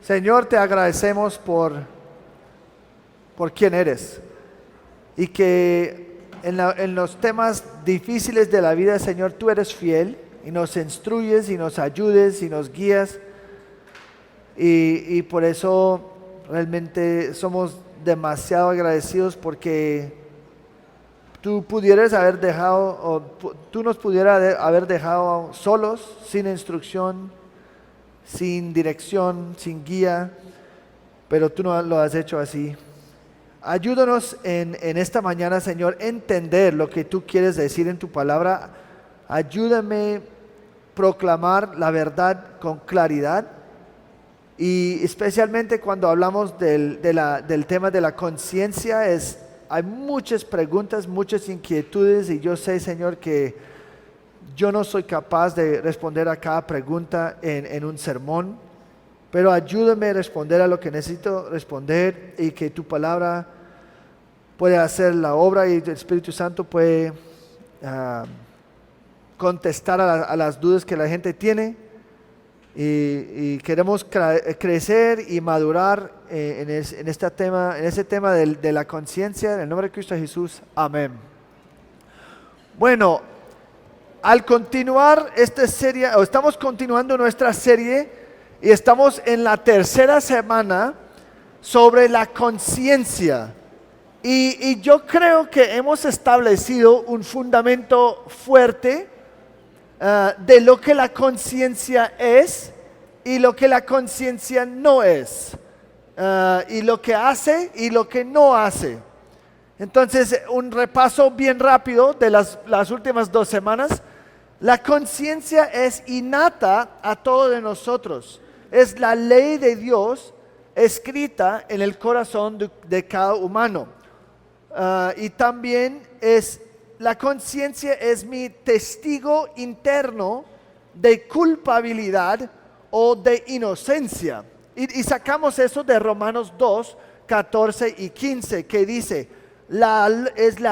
Señor, te agradecemos por quién eres y que en los temas difíciles de la vida, Señor, tú eres fiel y nos instruyes y nos ayudes y nos guías y por eso realmente somos demasiado agradecidos porque tú pudieras haber dejado o tú nos pudieras haber dejado solos, sin instrucción, sin dirección, sin guía, pero tú no lo has hecho así. Ayúdanos en esta mañana, Señor, entender lo que tú quieres decir en tu palabra. Ayúdame a proclamar la verdad con claridad y especialmente cuando hablamos del tema de la conciencia, hay muchas preguntas, muchas inquietudes y yo sé, Señor, que yo no soy capaz de responder a cada pregunta en un sermón, pero ayúdame a responder a lo que necesito responder y que tu palabra puede hacer la obra y el Espíritu Santo puede contestar a las dudas que la gente tiene y queremos crecer y madurar en ese tema de la conciencia. En el nombre de Cristo Jesús, amén. Bueno, al continuar esta serie, o estamos continuando nuestra serie y estamos en la tercera semana sobre la conciencia. Y yo creo que hemos establecido un fundamento fuerte de lo que la conciencia es y lo que la conciencia no es, y lo que hace y lo que no hace. Entonces, un repaso bien rápido de las últimas 2 semanas. La conciencia es innata a todos de nosotros. Es la ley de Dios escrita en el corazón de cada humano. Y también la conciencia es mi testigo interno de culpabilidad o de inocencia. Y sacamos eso de Romanos 2, 14 y 15, que dice: la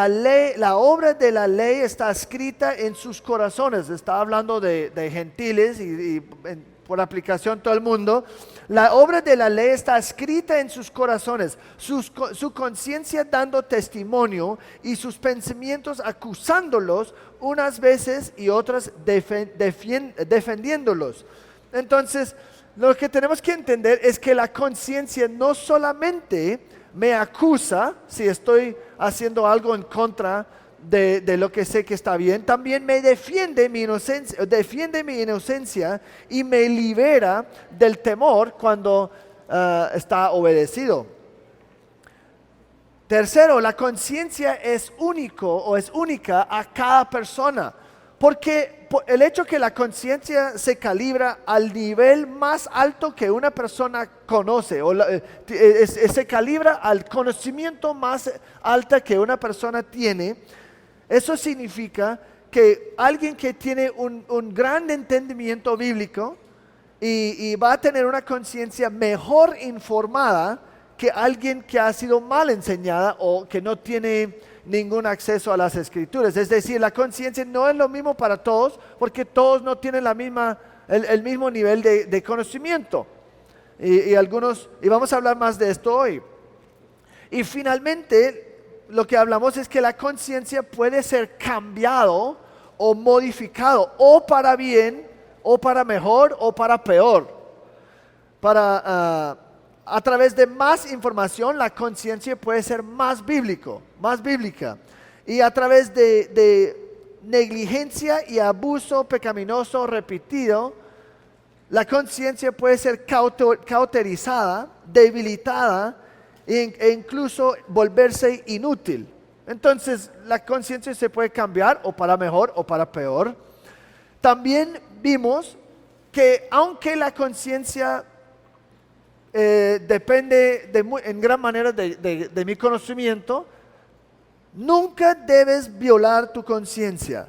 ley, la obra de la ley está escrita en sus corazones. Está hablando de gentiles y por aplicación todo el mundo. La obra de la ley está escrita en sus corazones, su conciencia dando testimonio y sus pensamientos acusándolos unas veces y otras defendiéndolos. Entonces, lo que tenemos que entender es que la conciencia no solamente me acusa si estoy haciendo algo en contra de lo que sé que está bien, también me defiende mi inocencia y me libera del temor cuando está obedecido. Tercero, la conciencia es única a cada persona, porque el hecho que la conciencia se calibra al nivel más alto que una persona conoce, se calibra al conocimiento más alto que una persona tiene. Eso significa que alguien que tiene un gran entendimiento bíblico y va a tener una conciencia mejor informada que alguien que ha sido mal enseñada o que no tiene ningún acceso a las escrituras. Es decir, la conciencia no es lo mismo para todos porque todos no tienen el mismo nivel de conocimiento. Y vamos a hablar más de esto hoy. Y finalmente, lo que hablamos es que la conciencia puede ser cambiado o modificado, o para bien, o para mejor, o para peor. A través de más información, la conciencia puede ser más bíblica. Y a través de negligencia y abuso pecaminoso repetido, la conciencia puede ser cauterizada, debilitada e incluso volverse inútil. Entonces, la conciencia se puede cambiar o para mejor o para peor. También vimos que aunque la conciencia depende en gran manera de mi conocimiento, nunca debes violar tu conciencia.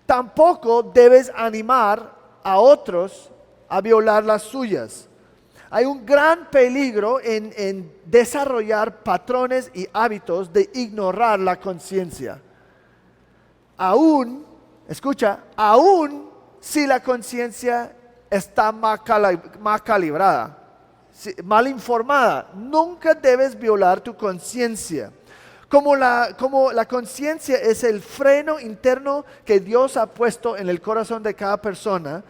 Tampoco debes animar a otros a violar las suyas. Hay un gran peligro en desarrollar patrones y hábitos de ignorar la conciencia. Aún si la conciencia está mal calibrada. mal informada. Nunca debes violar tu conciencia. Como la conciencia es el freno interno que Dios ha puesto en el corazón de cada persona,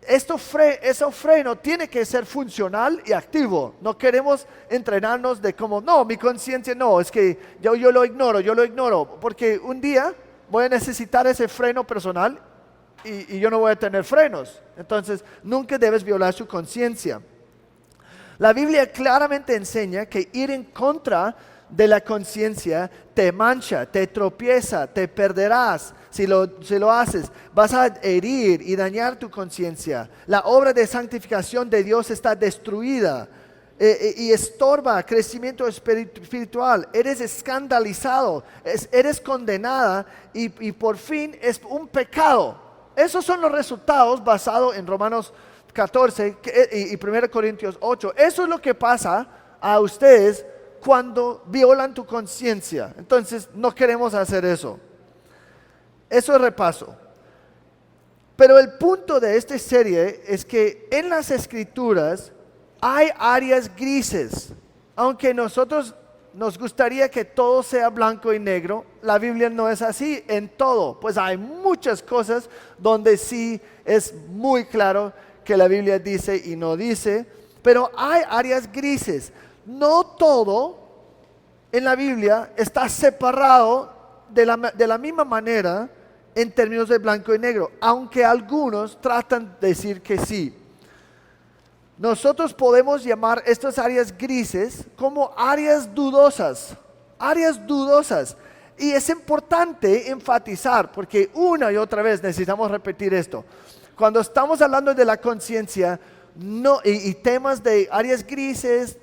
ese freno tiene que ser funcional y activo. No queremos entrenarnos de como, no, mi conciencia no, es que yo lo ignoro, porque un día voy a necesitar ese freno personal y yo no voy a tener frenos. Entonces, nunca debes violar su conciencia. La Biblia claramente enseña que ir en contra de la conciencia te mancha, te tropieza, te perderás. Si lo haces, vas a herir y dañar tu conciencia. La obra de santificación de Dios está destruida y estorba crecimiento espiritual. Eres escandalizado, eres condenada y por fin es un pecado. Esos son los resultados basados en Romanos 14 y 1 Corintios 8. Eso es lo que pasa a ustedes cuando violan tu conciencia. Entonces no queremos hacer eso. Eso es repaso. Pero el punto de esta serie es que en las escrituras hay áreas grises. Aunque nosotros nos gustaría que todo sea blanco y negro, la Biblia no es así en todo. Pues hay muchas cosas donde sí es muy claro que la Biblia dice y no dice. Pero hay áreas grises. No todo en la Biblia está separado de la misma manera en términos de blanco y negro, aunque algunos tratan de decir que sí. Nosotros podemos llamar estas áreas grises como áreas dudosas, y es importante enfatizar, porque una y otra vez necesitamos repetir esto. Cuando estamos hablando de la conciencia y temas de áreas grises,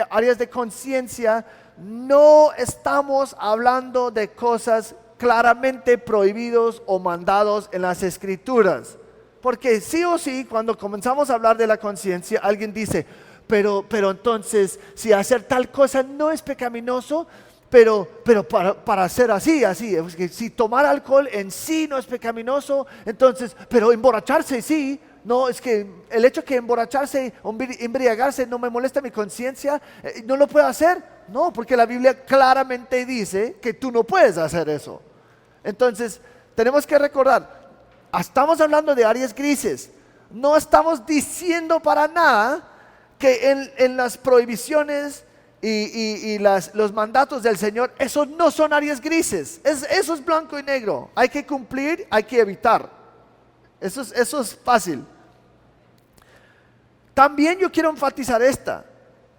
áreas de conciencia, no estamos hablando de cosas claramente prohibidos o mandados en las escrituras. Porque sí o sí, cuando comenzamos a hablar de la conciencia, alguien dice, pero entonces, si hacer tal cosa no es pecaminoso, pero para hacer así, es que si tomar alcohol en sí no es pecaminoso, entonces, pero emborracharse sí. No, es que el hecho que emborracharse o embriagarse no me molesta mi conciencia, no lo puedo hacer. No, porque la Biblia claramente dice que tú no puedes hacer eso. Entonces, tenemos que recordar, estamos hablando de áreas grises. No estamos diciendo para nada que en las prohibiciones y los mandatos del Señor, esos no son áreas grises. Eso es blanco y negro. Hay que cumplir, hay que evitar. Eso es fácil. También yo quiero enfatizar esta.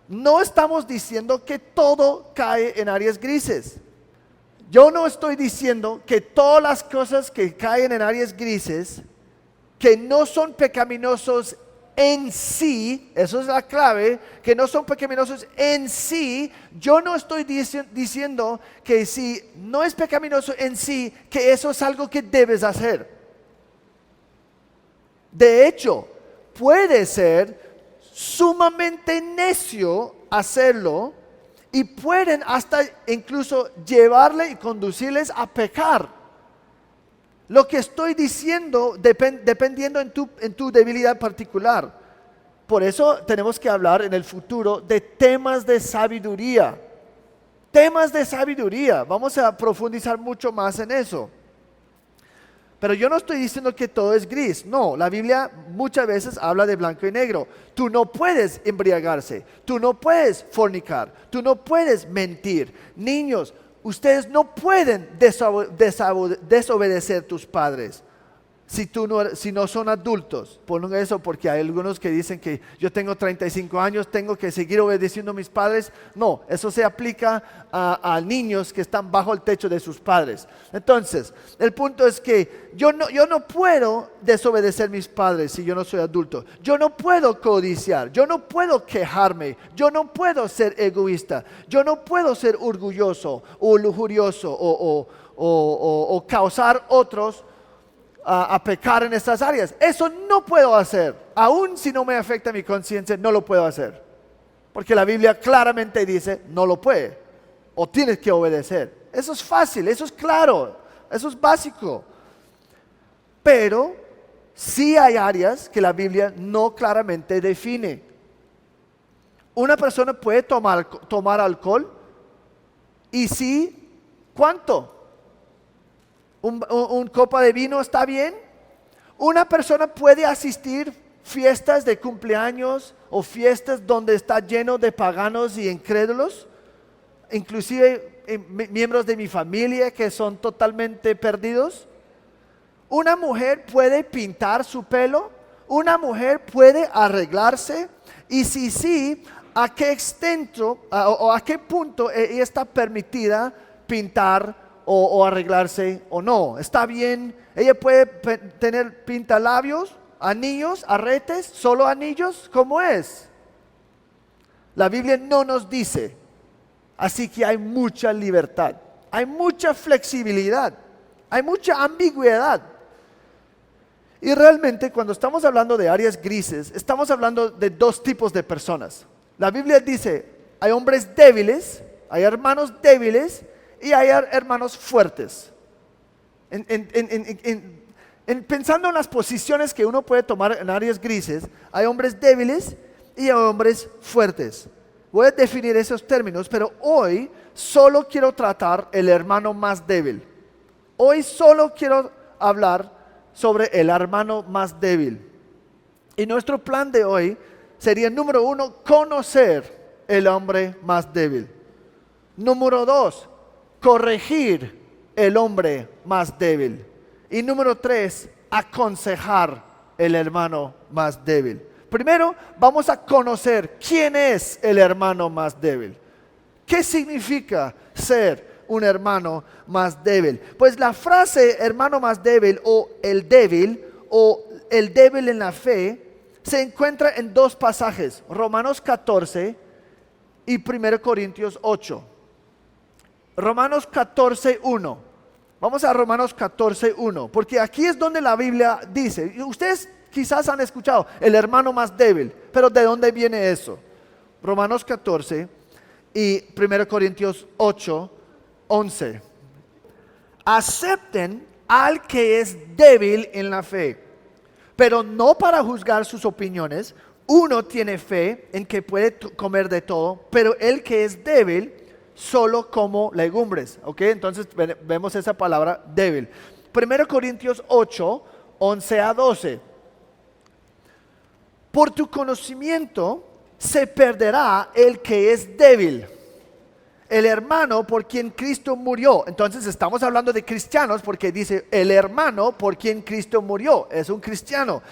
No estamos diciendo que todo cae en áreas grises. Yo no estoy diciendo que todas las cosas que caen en áreas grises, que no son pecaminosos en sí, eso es la clave, que no son pecaminosos en sí. Yo no estoy diciendo que si no es pecaminoso en sí, que eso es algo que debes hacer. De hecho, puede ser sumamente necio hacerlo y pueden hasta incluso llevarle y conducirles a pecar. Lo que estoy diciendo dependiendo en tu debilidad particular. Por eso tenemos que hablar en el futuro de temas de sabiduría. Temas de sabiduría. Vamos a profundizar mucho más en eso. Pero yo no estoy diciendo que todo es gris. No, la Biblia muchas veces habla de blanco y negro. Tú no puedes embriagarse, tú no puedes fornicar, tú no puedes mentir. Niños, ustedes no pueden desobedecer a tus padres si no son adultos. Pongan eso porque hay algunos que dicen que yo tengo 35 años, tengo que seguir obedeciendo a mis padres. No, eso se aplica a niños que están bajo el techo de sus padres. Entonces, el punto es que yo no puedo desobedecer a mis padres si yo no soy adulto. Yo no puedo codiciar, yo no puedo quejarme, yo no puedo ser egoísta, yo no puedo ser orgulloso o lujurioso o causar otros a pecar en estas áreas. Eso no puedo hacer. Aún si no me afecta mi conciencia, no lo puedo hacer. Porque la Biblia claramente dice, no lo puede. O tienes que obedecer. Eso es fácil, eso es claro, eso es básico. Pero sí hay áreas que la Biblia no claramente define. ¿Una persona puede tomar alcohol? Y sí, ¿cuánto? ¿Un copa de vino está bien? ¿Una persona puede asistir fiestas de cumpleaños o fiestas donde está lleno de paganos y incrédulos? Inclusive miembros de mi familia que son totalmente perdidos. ¿Una mujer puede pintar su pelo? ¿Una mujer puede arreglarse? Y si sí, ¿a qué extent o a qué punto ella está permitida pintar o arreglarse o no? ¿Está bien? ¿Ella puede tener pintalabios, anillos, aretes, solo anillos? ¿Cómo es? La Biblia no nos dice. Así que hay mucha libertad, hay mucha flexibilidad, hay mucha ambigüedad. Y realmente cuando estamos hablando de áreas grises, estamos hablando de dos tipos de personas. La Biblia dice, hay hombres débiles, hay hermanos débiles y hay hermanos fuertes. Pensando en las posiciones que uno puede tomar en áreas grises, hay hombres débiles y hay hombres fuertes. Voy a definir esos términos, pero hoy solo quiero tratar el hermano más débil. Hoy solo quiero hablar sobre el hermano más débil. Y nuestro plan de hoy sería, número 1, conocer el hombre más débil. Número 2, corregir el hombre más débil. Y número 3, aconsejar el hermano más débil. Primero, vamos a conocer quién es el hermano más débil. ¿Qué significa ser un hermano más débil? Pues la frase hermano más débil o el débil en la fe se encuentra en dos pasajes, Romanos 14 y 1 Corintios 8. Romanos 14:1. Vamos a Romanos 14:1, porque aquí es donde la Biblia dice, ustedes quizás han escuchado el hermano más débil, pero ¿de dónde viene eso? Romanos 14 y 1 Corintios 8:11. Acepten al que es débil en la fe, pero no para juzgar sus opiniones. Uno tiene fe en que puede comer de todo, pero el que es débil solo como legumbres. ¿Ok? Entonces vemos esa palabra débil. 1 Corintios 8:11-12. Por tu conocimiento se perderá el que es débil, el hermano por quien Cristo murió. Entonces estamos hablando de cristianos porque dice el hermano por quien Cristo murió, es un cristiano.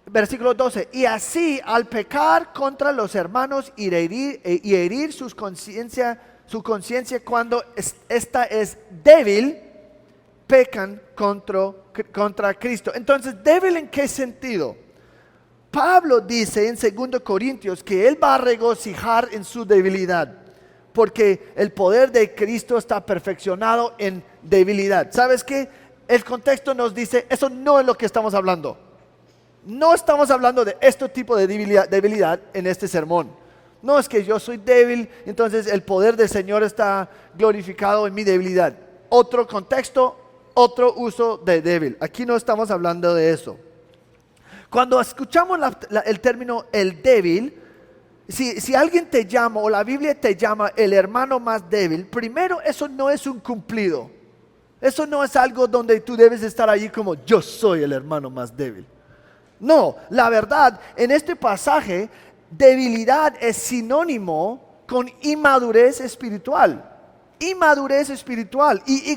Versículo 12, y así al pecar contra los hermanos y herir su conciencia cuando esta es débil, pecan contra Cristo. Entonces, ¿débil en qué sentido? Pablo dice en 2 Corintios que él va a regocijar en su debilidad, porque el poder de Cristo está perfeccionado en debilidad. ¿Sabes qué? El contexto nos dice, eso no es lo que estamos hablando. No estamos hablando de este tipo de debilidad en este sermón. No es que yo soy débil, entonces el poder del Señor está glorificado en mi debilidad. Otro contexto, otro uso de débil. Aquí no estamos hablando de eso. Cuando escuchamos el término el débil, si alguien te llama o la Biblia te llama el hermano más débil, primero eso no es un cumplido. Eso no es algo donde tú debes estar allí como yo soy el hermano más débil. No, la verdad, en este pasaje, debilidad es sinónimo con inmadurez espiritual. Inmadurez espiritual y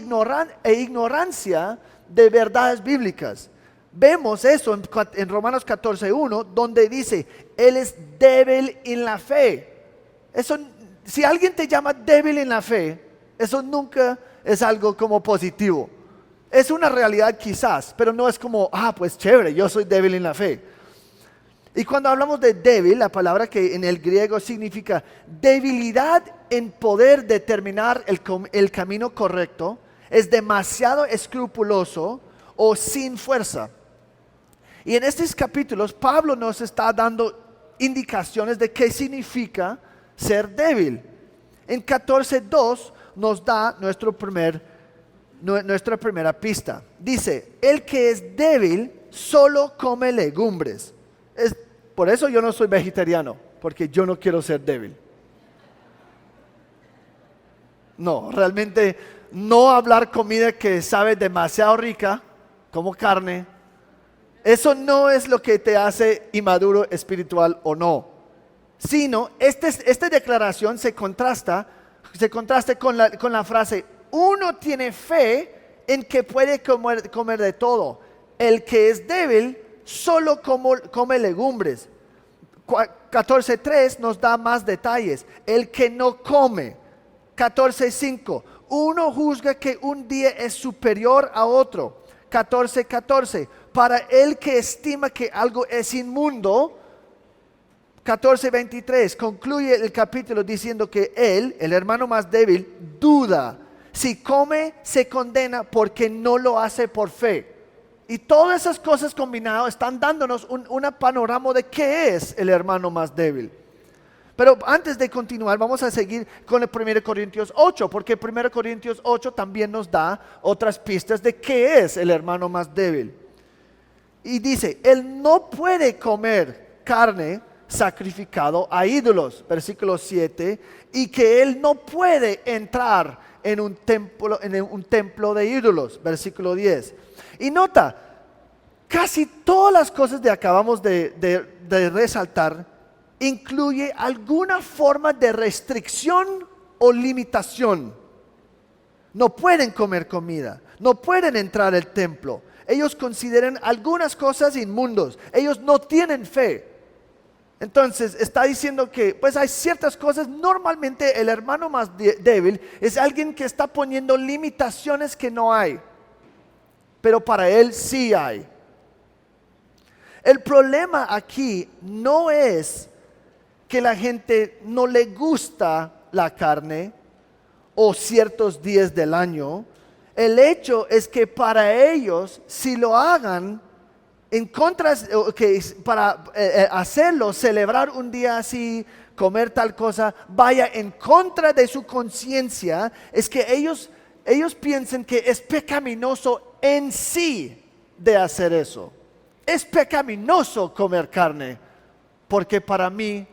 ignorancia de verdades bíblicas. Vemos eso en Romanos 14:1, donde dice, Él es débil en la fe. Eso, si alguien te llama débil en la fe, eso nunca es algo como positivo. Es una realidad quizás, pero no es como, pues chévere, yo soy débil en la fe. Y cuando hablamos de débil, la palabra que en el griego significa debilidad en poder determinar el camino correcto, es demasiado escrupuloso o sin fuerza. Y en estos capítulos Pablo nos está dando indicaciones de qué significa ser débil. En 14:2 nos da nuestra primera pista. Dice, el que es débil solo come legumbres. Por eso yo no soy vegetariano. porque yo no quiero ser débil. No, realmente no hablar comida que sabe demasiado rica, como carne, eso no es lo que te hace inmaduro espiritual o no. Sino, esta declaración se contrasta con la frase, uno tiene fe en que puede comer de todo. El que es débil solo come legumbres. 14.3 nos da más detalles. El que no come. 14.5. Uno juzga que un día es superior a otro. 14.14. Para el que estima que algo es inmundo. 14.23. Concluye el capítulo diciendo que él, el hermano más débil, duda. Si come, se condena porque no lo hace por fe. Y todas esas cosas combinadas están dándonos un panorama de qué es el hermano más débil. Pero antes de continuar, vamos a seguir con el 1 Corintios 8, porque 1 Corintios 8 también nos da otras pistas de qué es el hermano más débil. Y dice, él no puede comer carne sacrificado a ídolos, versículo 7, y que él no puede entrar en un templo de ídolos, versículo 10. Y nota, casi todas las cosas que acabamos de resaltar incluye alguna forma de restricción o limitación. No pueden comer comida, no pueden entrar al templo. Ellos consideran algunas cosas inmundos, ellos no tienen fe. Entonces está diciendo que pues hay ciertas cosas, normalmente el hermano más débil es alguien que está poniendo limitaciones que no hay, pero para él sí hay. El problema aquí no es que la gente no le gusta la carne o ciertos días del año. El hecho es que para ellos, si lo hagan en contra, para hacerlo, celebrar un día así, comer tal cosa, vaya en contra de su conciencia, es que ellos piensan que es pecaminoso en sí de hacer eso. Es pecaminoso comer carne, porque para mí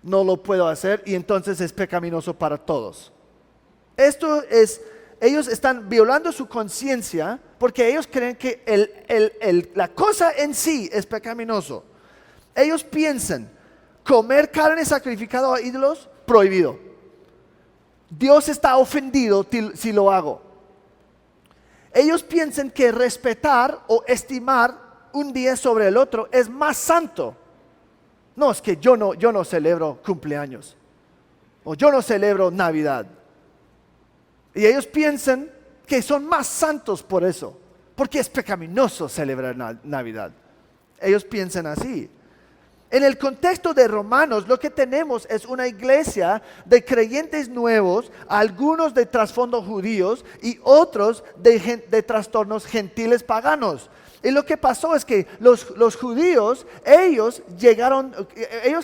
no lo puedo hacer y entonces es pecaminoso para todos. Ellos están violando su conciencia porque ellos creen que la cosa en sí es pecaminoso. Ellos piensan, comer carne sacrificada a ídolos, prohibido. Dios está ofendido si lo hago. Ellos piensan que respetar o estimar un día sobre el otro es más santo. No, es que yo no celebro cumpleaños, o yo no celebro Navidad. Y ellos piensan que son más santos por eso, porque es pecaminoso celebrar Navidad. Ellos piensan así. En el contexto de Romanos, lo que tenemos es una iglesia de creyentes nuevos, algunos de trasfondo judíos y otros de trastornos gentiles paganos. Y lo que pasó es que los judíos, ellos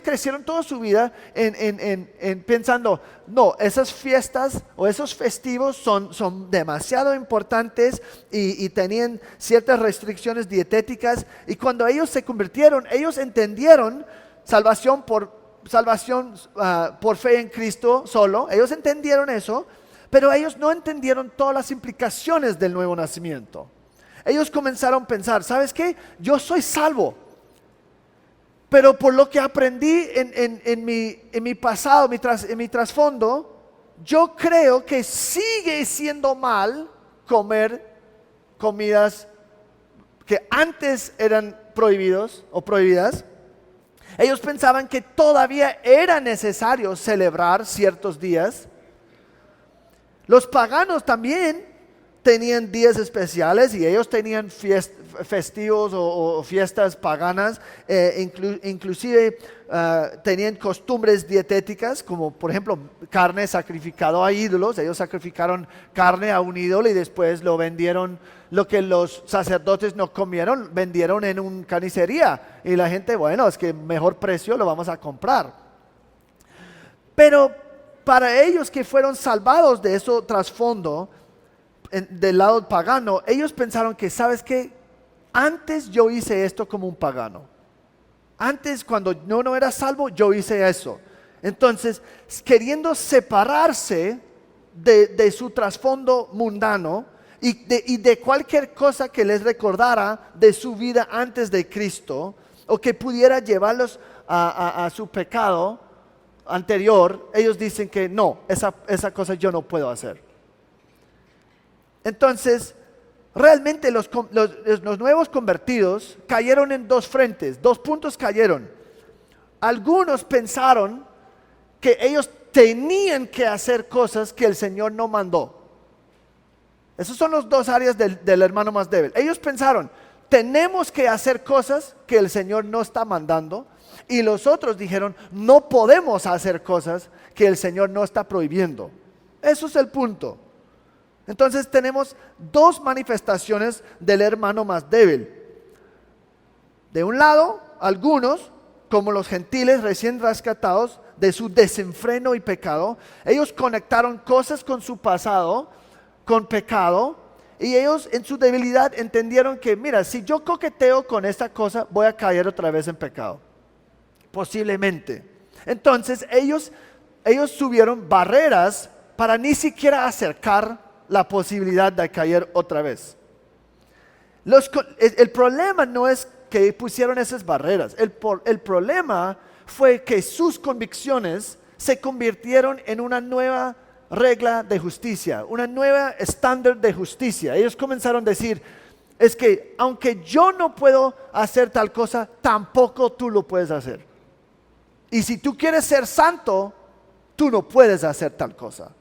crecieron toda su vida en pensando, no, esas fiestas o esos festivos son demasiado importantes y tenían ciertas restricciones dietéticas. Y cuando ellos se convirtieron, ellos entendieron salvación por fe en Cristo solo. Ellos entendieron eso, pero ellos no entendieron todas las implicaciones del nuevo nacimiento. Ellos comenzaron a pensar, ¿sabes qué? Yo soy salvo, pero por lo que aprendí en mi pasado, en mi trasfondo, yo creo que sigue siendo mal comer comidas que antes eran prohibidos o prohibidas. Ellos pensaban que todavía era necesario celebrar ciertos días. Los paganos también tenían días especiales y ellos tenían festivos o fiestas paganas, inclusive tenían costumbres dietéticas, como por ejemplo carne sacrificada a ídolos. Ellos sacrificaron carne a un ídolo y después lo vendieron, lo que los sacerdotes no comieron, vendieron en una carnicería, y la gente, bueno, es que mejor precio lo vamos a comprar. Pero para ellos que fueron salvados de eso trasfondo, del lado pagano, ellos pensaron que, ¿sabes qué? Antes yo hice esto como un pagano. Antes, cuando no era salvo, yo hice eso. Entonces, queriendo separarse de su trasfondo mundano y de cualquier cosa que les recordara de su vida antes de Cristo, o que pudiera llevarlos a su pecado anterior, ellos dicen que no, esa cosa yo no puedo hacer. Entonces, realmente los nuevos convertidos cayeron en dos frentes, dos puntos cayeron. Algunos pensaron que ellos tenían que hacer cosas que el Señor no mandó. Esas son las dos áreas del hermano más débil. Ellos pensaron, tenemos que hacer cosas que el Señor no está mandando. Y los otros dijeron, no podemos hacer cosas que el Señor no está prohibiendo. Eso es el punto. Entonces tenemos dos manifestaciones del hermano más débil. De un lado, algunos, como los gentiles recién rescatados de su desenfreno y pecado, ellos conectaron cosas con su pasado, con pecado, y ellos en su debilidad entendieron que, mira, si yo coqueteo con esta cosa, voy a caer otra vez en pecado. Posiblemente. Entonces ellos subieron barreras para ni siquiera acercar la posibilidad de caer otra vez. El problema no es que pusieron esas barreras. El problema fue que sus convicciones se convirtieron en una nueva regla de justicia, una nueva estándar de justicia. Ellos comenzaron a decir, es que aunque yo no puedo hacer tal cosa, tampoco tú lo puedes hacer. Y si tú quieres ser santo, tú no puedes hacer tal cosa.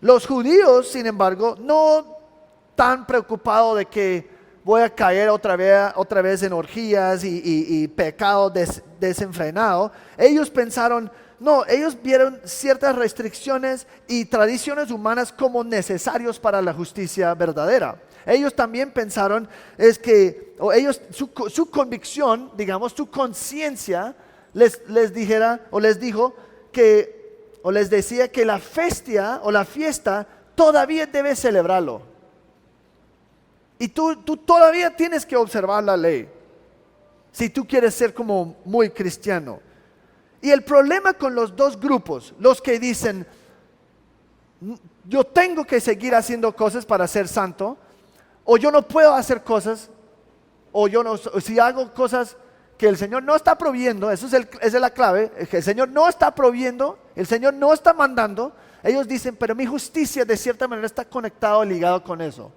Los judíos, sin embargo, no tan preocupados de que voy a caer otra vez en orgías y pecado desenfrenado, ellos pensaron, no, ellos vieron ciertas restricciones y tradiciones humanas como necesarios para la justicia verdadera. Ellos también pensaron su convicción, digamos, su conciencia les decía que la fiesta todavía debes celebrarlo. Y tú todavía tienes que observar la ley, si tú quieres ser como muy cristiano. Y el problema con los dos grupos, los que dicen, yo tengo que seguir haciendo cosas para ser santo, o yo no puedo hacer cosas, si hago cosas que el Señor no está proveyendo, esa es la clave, que el Señor no está proveyendo, el Señor no está mandando. Ellos dicen, pero mi justicia de cierta manera está conectado, ligado con eso.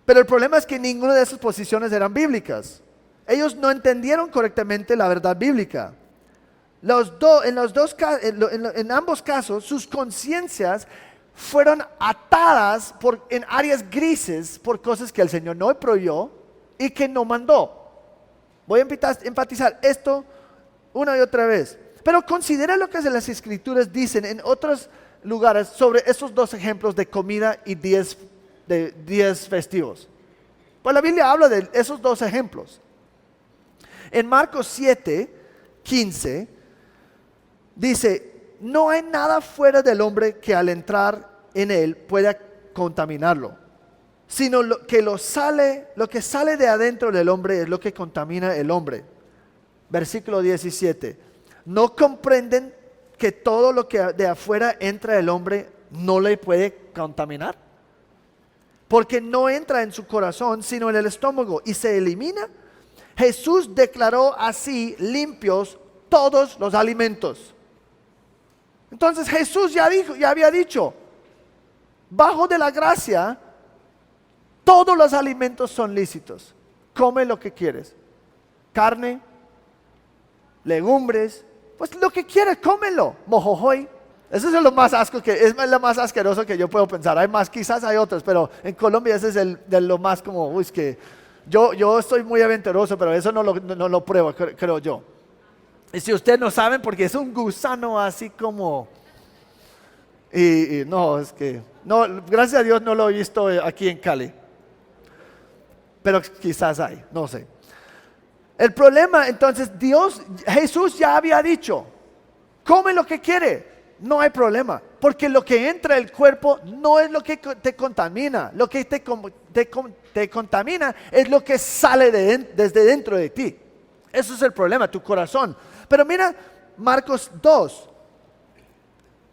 Pero el problema es que ninguna de esas posiciones eran bíblicas. Ellos no entendieron correctamente la verdad bíblica. En ambos casos, sus conciencias fueron atadas en áreas grises por cosas que el Señor no prohibió y que no mandó. Voy a enfatizar esto una y otra vez. Pero considera lo que las Escrituras dicen en otros lugares sobre esos dos ejemplos de comida y días festivos. Pues la Biblia habla de esos dos ejemplos. En Marcos 7:15 dice, no hay nada fuera del hombre que al entrar en él pueda contaminarlo, sino lo que sale de adentro del hombre es lo que contamina el hombre. Versículo 17, ¿no comprenden que todo lo que de afuera entra el hombre no le puede contaminar? Porque no entra en su corazón, sino en el estómago y se elimina. Jesús declaró así limpios todos los alimentos. Entonces Jesús ya había dicho, bajo de la gracia, todos los alimentos son lícitos. Come lo que quieres. Carne, legumbres, pues lo que quieres, cómelo. Mojojoy. Eso es lo más más asqueroso que yo puedo pensar. Quizás hay otros, pero en Colombia ese es de lo más como, es que yo estoy muy aventuroso, pero eso no lo pruebo, creo yo. Y si ustedes no saben, porque es un gusano así como, y no, es que, no, gracias a Dios no lo he visto aquí en Cali, pero quizás hay, no sé. El problema, entonces, Jesús ya había dicho, come lo que quiere, no hay problema, porque lo que entra el cuerpo no es lo que te contamina, lo que te te contamina es lo que sale desde dentro de ti. Eso es el problema, tu corazón. Pero mira Marcos 2.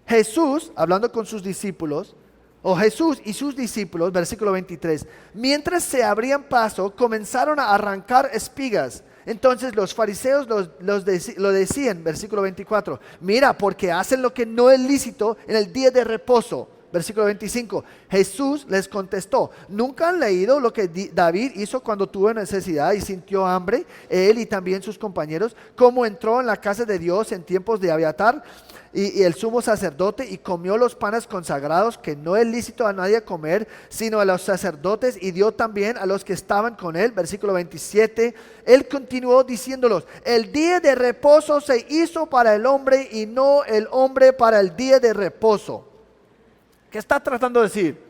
Jesús, hablando con sus discípulos, o Jesús y sus discípulos, versículo 23, mientras se abrían paso, comenzaron a arrancar espigas. Entonces los fariseos lo decían, versículo 24, mira, porque hacen lo que no es lícito en el día de reposo. Versículo 25, Jesús les contestó, ¿nunca han leído lo que David hizo cuando tuvo necesidad y sintió hambre? Él y también sus compañeros, cómo entró en la casa de Dios en tiempos de Abiatar y el sumo sacerdote y comió los panes consagrados que no es lícito a nadie comer, sino a los sacerdotes, y dio también a los que estaban con él. Versículo 27, él continuó diciéndolos, el día de reposo se hizo para el hombre y no el hombre para el día de reposo. ¿Qué está tratando de decir?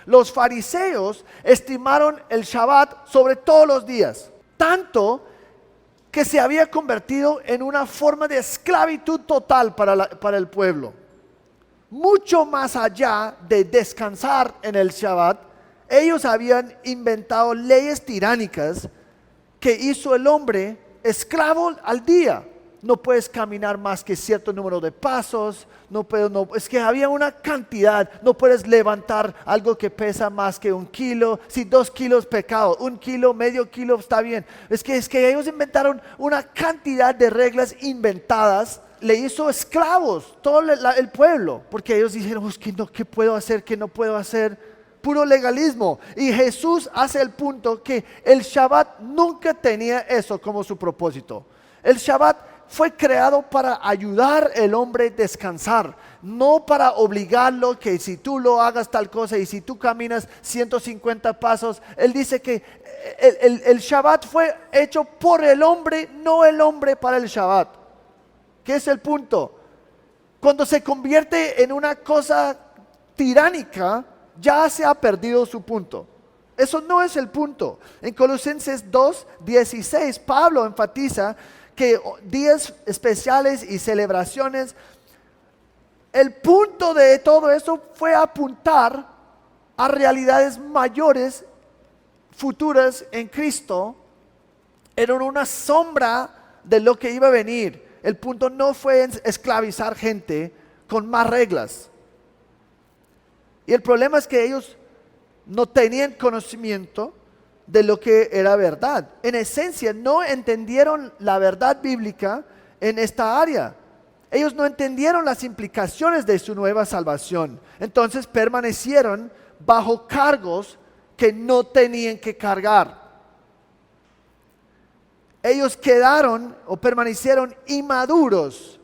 Los fariseos estimaron el Shabbat sobre todos los días, tanto que se había convertido en una forma de esclavitud total para el pueblo. Mucho más allá de descansar en el Shabbat, ellos habían inventado leyes tiránicas que hizo el hombre esclavo al día. No puedes caminar más que cierto número de pasos, es que había una cantidad, no puedes levantar algo que pesa más que 1 kilo, si 2 kilos pecado, 1 kilo, medio kilo está bien. Es que ellos inventaron una cantidad de reglas inventadas, le hizo esclavos todo el pueblo, porque ellos dijeron, ¿qué puedo hacer, qué no puedo hacer? Puro legalismo. Y Jesús hace el punto que el Shabbat nunca tenía eso como su propósito. El Shabbat fue creado para ayudar al hombre a descansar, no para obligarlo que si tú lo hagas tal cosa y si tú caminas 150 pasos. Él dice que el Shabbat fue hecho por el hombre, no el hombre para el Shabbat. ¿Qué es el punto? Cuando se convierte en una cosa tiránica, ya se ha perdido su punto. Eso no es el punto. En Colosenses 2:16, Pablo enfatiza que días especiales y celebraciones, el punto de todo eso fue apuntar a realidades mayores, futuras en Cristo. Eran una sombra de lo que iba a venir. El punto no fue esclavizar gente con más reglas. Y el problema es que ellos no tenían conocimiento de lo que era verdad. En esencia, no entendieron la verdad bíblica en esta área. Ellos no entendieron las implicaciones de su nueva salvación. Entonces permanecieron bajo cargos que no tenían que cargar. Ellos quedaron o permanecieron inmaduros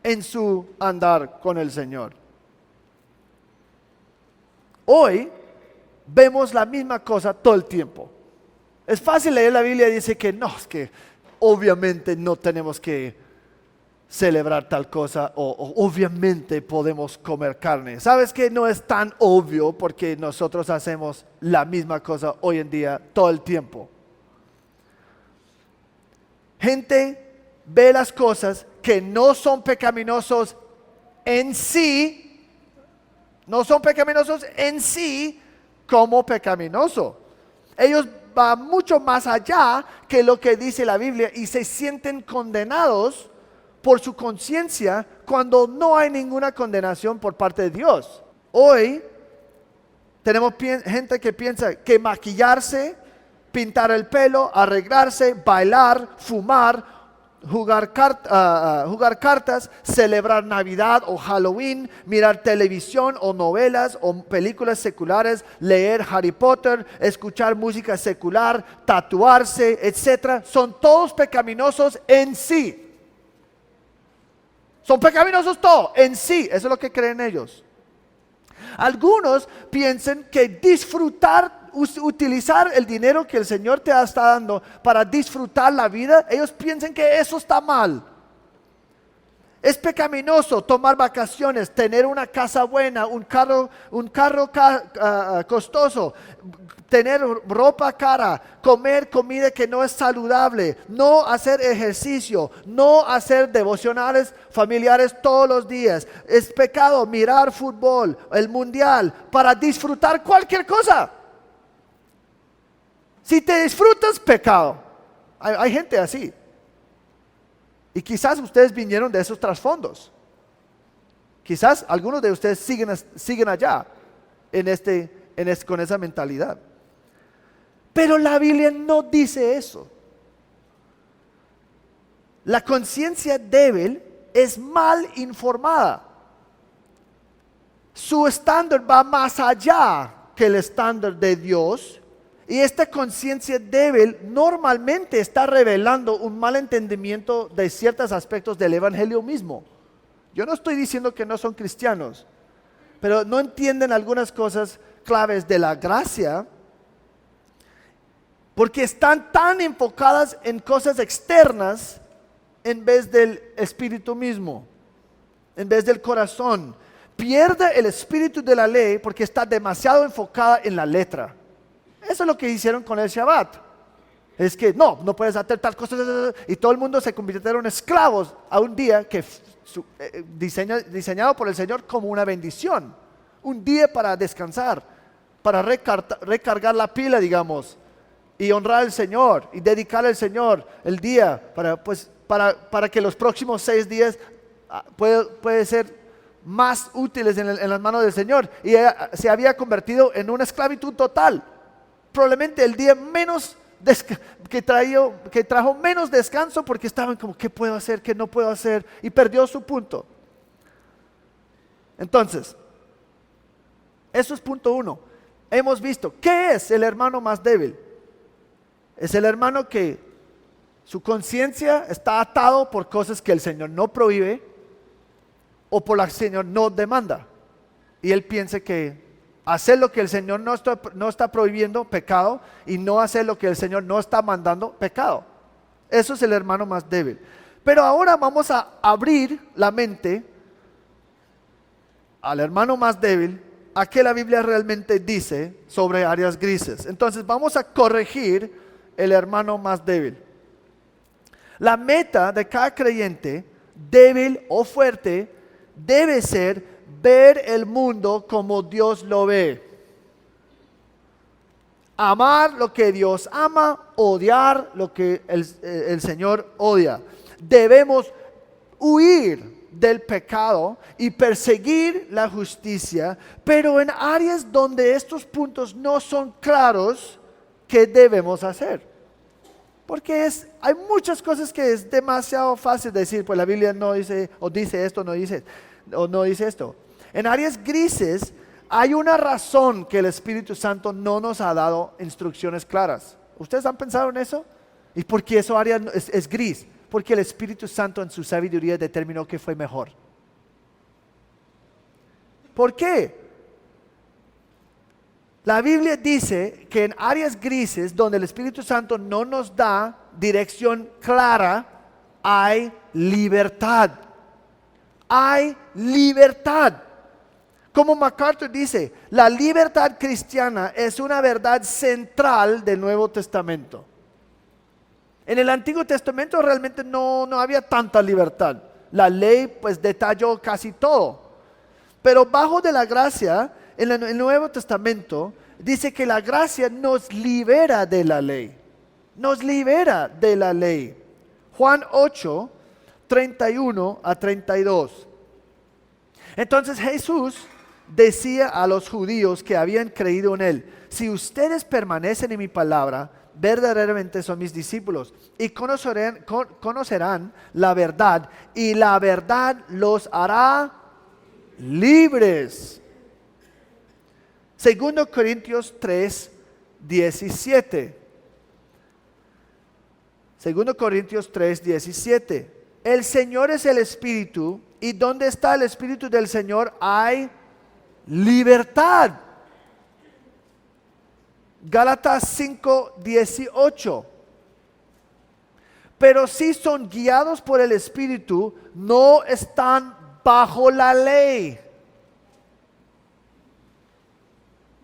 en su andar con el Señor. Hoy vemos la misma cosa todo el tiempo. Es fácil leer la Biblia y dice que no, es que obviamente no tenemos que celebrar tal cosa o obviamente podemos comer carne. ¿Sabes que no es tan obvio porque nosotros hacemos la misma cosa hoy en día todo el tiempo? Gente ve las cosas que no son pecaminosos en sí, no son pecaminosos en sí como pecaminoso. Ellos va mucho más allá que lo que dice la Biblia y se sienten condenados por su conciencia cuando no hay ninguna condenación por parte de Dios. Hoy tenemos gente que piensa que maquillarse, pintar el pelo, arreglarse, bailar, fumar, jugar cartas, celebrar Navidad o Halloween, mirar televisión o novelas o películas seculares, leer Harry Potter, escuchar música secular, tatuarse, etcétera, son todos pecaminosos en sí. Son pecaminosos todos en sí, eso es lo que creen ellos. Algunos piensan que utilizar el dinero que el Señor te está dando para disfrutar la vida, ellos piensan que eso está mal. Es pecaminoso tomar vacaciones, tener una casa buena, un carro costoso, tener ropa cara, comer comida que no es saludable, no hacer ejercicio, no hacer devocionales familiares todos los días. Es pecado mirar fútbol, el mundial, para disfrutar cualquier cosa. Si te disfrutas, pecado. Hay gente así. Y quizás ustedes vinieron de esos trasfondos. Quizás algunos de ustedes siguen allá con esa mentalidad. Pero la Biblia no dice eso. La conciencia débil es mal informada. Su estándar va más allá que el estándar de Dios. Y esta conciencia débil normalmente está revelando un mal entendimiento de ciertos aspectos del evangelio mismo. Yo no estoy diciendo que no son cristianos, pero no entienden algunas cosas claves de la gracia, porque están tan enfocadas en cosas externas en vez del espíritu mismo, en vez del corazón. Pierde el espíritu de la ley porque está demasiado enfocada en la letra. Eso es lo que hicieron con el Shabbat. Es que no puedes hacer tal cosa. Y todo el mundo se convirtieron esclavos a un día que diseñado por el Señor como una bendición. Un día para descansar, para recargar la pila, digamos, y honrar al Señor y dedicar al Señor el día para que los próximos 6 días puede ser más útiles en las manos del Señor. Y se había convertido en una esclavitud total. Probablemente el día que trajo menos descanso, porque estaban como, ¿qué puedo hacer? ¿Qué no puedo hacer? Y perdió su punto. Entonces, eso es punto 1. Hemos visto, ¿qué es el hermano más débil? Es el hermano que su conciencia está atado por cosas que el Señor no prohíbe o por las que el Señor no demanda. Y él piensa que hacer lo que el Señor no está prohibiendo, pecado, y no hacer lo que el Señor no está mandando, pecado. Eso es el hermano más débil. Pero ahora vamos a abrir la mente al hermano más débil, a qué la Biblia realmente dice sobre áreas grises. Entonces vamos a corregir el hermano más débil. La meta de cada creyente, débil o fuerte, debe ser ver el mundo como Dios lo ve. Amar lo que Dios ama, odiar lo que el Señor odia. Debemos huir del pecado y perseguir la justicia, pero en áreas donde estos puntos no son claros, ¿qué debemos hacer? Porque hay muchas cosas que es demasiado fácil decir, pues la Biblia no dice, o dice esto, no dice esto. En áreas grises hay una razón que el Espíritu Santo no nos ha dado instrucciones claras. ¿Ustedes han pensado en eso? ¿Y por qué esa área es gris? Porque el Espíritu Santo en su sabiduría determinó que fue mejor. ¿Por qué? La Biblia dice que en áreas grises donde el Espíritu Santo no nos da dirección clara, hay libertad. Hay libertad. Como MacArthur dice, la libertad cristiana es una verdad central del Nuevo Testamento. En el Antiguo Testamento realmente no había tanta libertad. La ley pues detalló casi todo. Pero bajo de la gracia, en el Nuevo Testamento, dice que la gracia nos libera de la ley. Nos libera de la ley. Juan 8, 31 a 32. Entonces Jesús decía a los judíos que habían creído en él: si ustedes permanecen en mi palabra, verdaderamente son mis discípulos y conocerán la verdad, y la verdad los hará libres. 2 Corintios 3, 17. 2 Corintios 3, 17. El Señor es el Espíritu, y donde está el Espíritu del Señor hay libertad. Gálatas 5, 18. Pero si son guiados por el Espíritu, no están bajo la ley.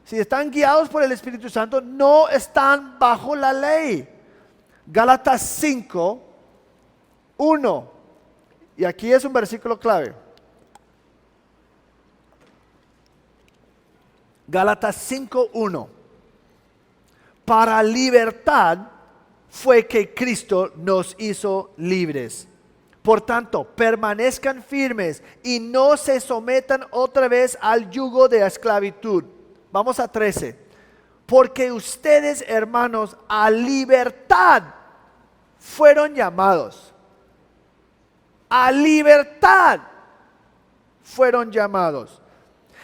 Si están guiados por el Espíritu Santo, no están bajo la ley. Gálatas 5, 1. Y aquí es un versículo clave. Gálatas 5, 1. para libertad fue que Cristo nos hizo libres. Por tanto, permanezcan firmes y no se sometan otra vez al yugo de esclavitud. Vamos a 13. Porque ustedes, hermanos, a libertad fueron llamados. A libertad fueron llamados.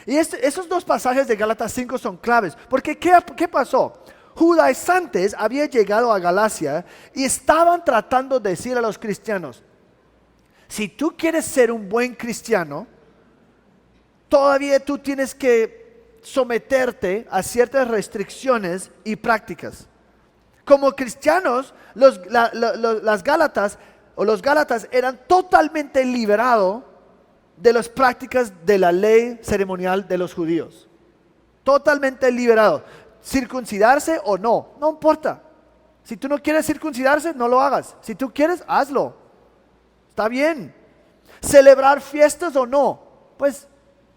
Y esos dos pasajes de Gálatas 5 son claves. Porque ¿qué pasó? Judaizantes habían llegado a Galacia y estaban tratando de decir a los cristianos: si tú quieres ser un buen cristiano, todavía tú tienes que someterte a ciertas restricciones y prácticas. Como cristianos, los Gálatas eran totalmente liberados de las prácticas de la ley ceremonial de los judíos. Totalmente liberados. Circuncidarse o no, no importa. Si tú no quieres circuncidarse, no lo hagas. Si tú quieres, hazlo. Está bien. Celebrar fiestas o no, pues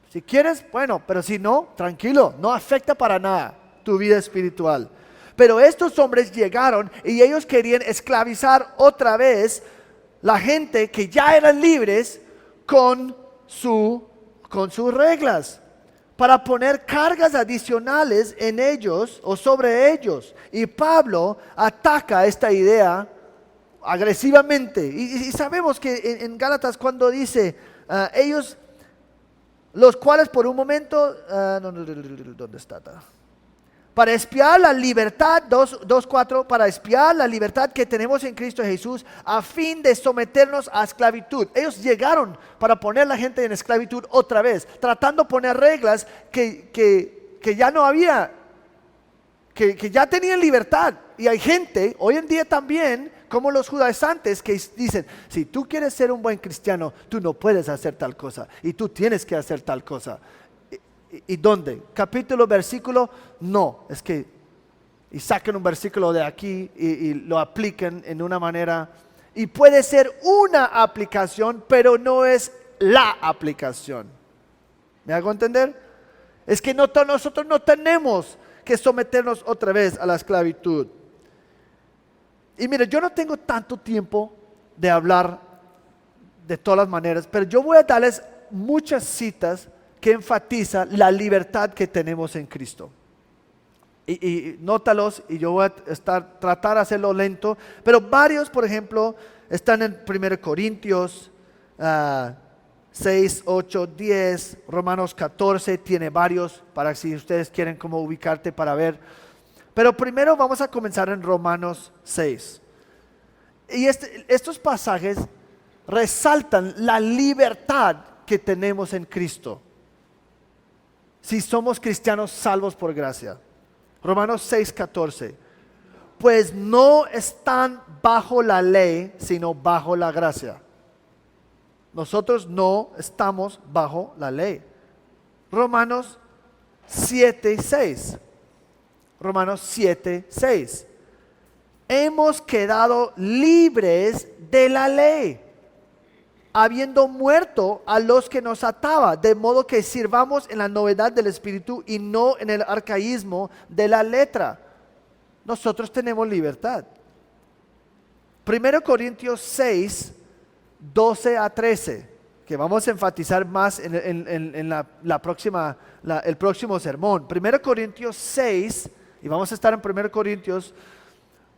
si quieres, bueno, pero si no, tranquilo, no afecta para nada tu vida espiritual. Pero estos hombres llegaron y ellos querían esclavizar otra vez la gente que ya eran libres con sus reglas, para poner cargas adicionales en ellos o sobre ellos. Y Pablo ataca esta idea agresivamente. Y sabemos que en Gálatas cuando dice, ellos, los cuales por un momento, ¿dónde está? Para espiar la libertad, 2:4, para espiar la libertad que tenemos en Cristo Jesús, a fin de someternos a esclavitud. Ellos llegaron para poner a la gente en esclavitud otra vez, tratando de poner reglas que ya no había, que ya tenían libertad. Y hay gente, hoy en día también, como los judaizantes, que dicen: si tú quieres ser un buen cristiano, tú no puedes hacer tal cosa, y tú tienes que hacer tal cosa. ¿Y dónde? Capítulo, versículo, no, es que, y sacan un versículo de aquí y lo aplican en una manera, y puede ser una aplicación, pero no es la aplicación. ¿Me hago entender? Es que nosotros no tenemos que someternos otra vez a la esclavitud. Y mire, yo no tengo tanto tiempo de hablar de todas las maneras, pero yo voy a darles muchas citas que enfatiza la libertad que tenemos en Cristo. Y nótalos, y yo voy a tratar de hacerlo lento, pero varios, por ejemplo, están en 1 Corintios 6, 8, 10, Romanos 14, tiene varios, para si ustedes quieren como ubicarte para ver. Pero primero vamos a comenzar en Romanos 6. Y estos pasajes resaltan la libertad que tenemos en Cristo, si somos cristianos salvos por gracia. Romanos 6:14. Pues no están bajo la ley, sino bajo la gracia. Nosotros no estamos bajo la ley. Romanos 7:6. Romanos 7:6. Hemos quedado libres de la ley, habiendo muerto a los que nos ataba, de modo que sirvamos en la novedad del Espíritu y no en el arcaísmo de la letra. Nosotros tenemos libertad. 1 Corintios 6, 12 a 13, que vamos a enfatizar más en el próximo sermón. 1 Corintios 6, y vamos a estar en 1 Corintios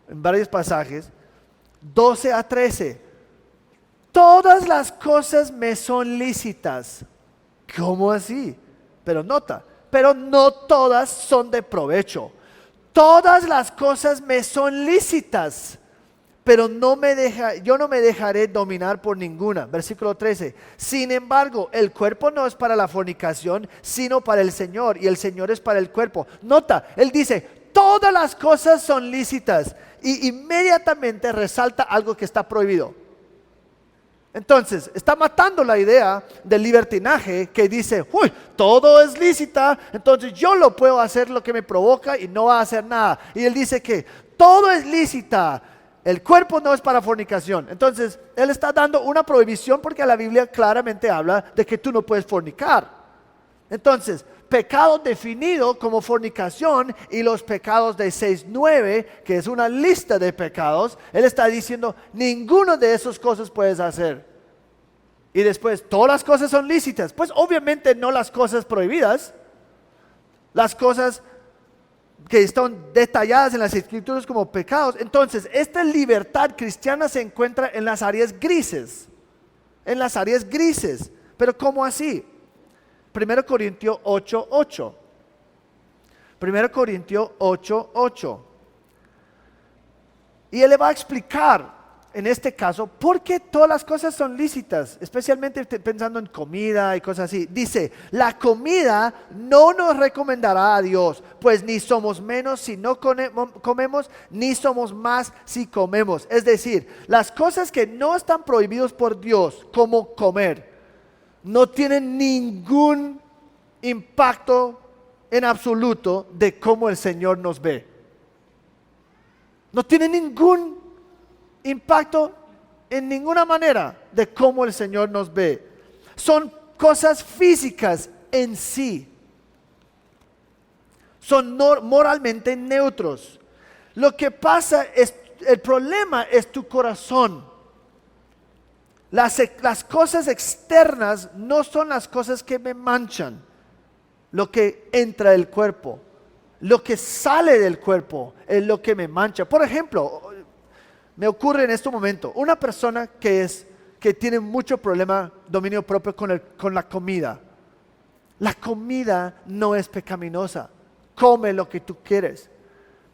en varios pasajes, 12 a 13. Todas las cosas me son lícitas. ¿Cómo así? Pero nota, pero no todas son de provecho. Todas las cosas me son lícitas, pero yo no me dejaré dominar por ninguna. Versículo 13. Sin embargo, el cuerpo no es para la fornicación, sino para el Señor, y el Señor es para el cuerpo. Nota, él dice, todas las cosas son lícitas, y inmediatamente resalta algo que está prohibido. Entonces, está matando la idea del libertinaje que dice, uy, todo es lícita, entonces yo lo puedo hacer lo que me provoca y no va a hacer nada. Y él dice que todo es lícita, el cuerpo no es para fornicación. Entonces, él está dando una prohibición porque la Biblia claramente habla de que tú no puedes fornicar. Entonces, pecado definido como fornicación y los pecados de 6:9, que es una lista de pecados, Él está diciendo, ninguno de esas cosas puedes hacer. Y después, todas las cosas son lícitas. Pues obviamente no las cosas prohibidas, las cosas que están detalladas en las escrituras como pecados. Entonces, esta libertad cristiana se encuentra en las áreas grises. En las áreas grises. Pero ¿cómo así? 1 Corintios 8:8. 1 Corintios 8:8. Y él le va a explicar, en este caso, por qué todas las cosas son lícitas, especialmente pensando en comida y cosas así. Dice, la comida no nos recomendará a Dios, pues ni somos menos si no comemos, ni somos más si comemos. Es decir, las cosas que no están prohibidas por Dios, como comer, no tienen ningún impacto en absoluto de cómo el Señor nos ve. No tiene ningún impacto en ninguna manera de cómo el Señor nos ve. Son cosas físicas en sí. Son moralmente neutros. Lo que pasa es, el problema es tu corazón. Las cosas externas no son las cosas que me manchan. Lo que entra del cuerpo, lo que sale del cuerpo es lo que me mancha. Por ejemplo, me ocurre en este momento, una persona que tiene mucho problema, dominio propio con la comida. La comida no es pecaminosa, come lo que tú quieres.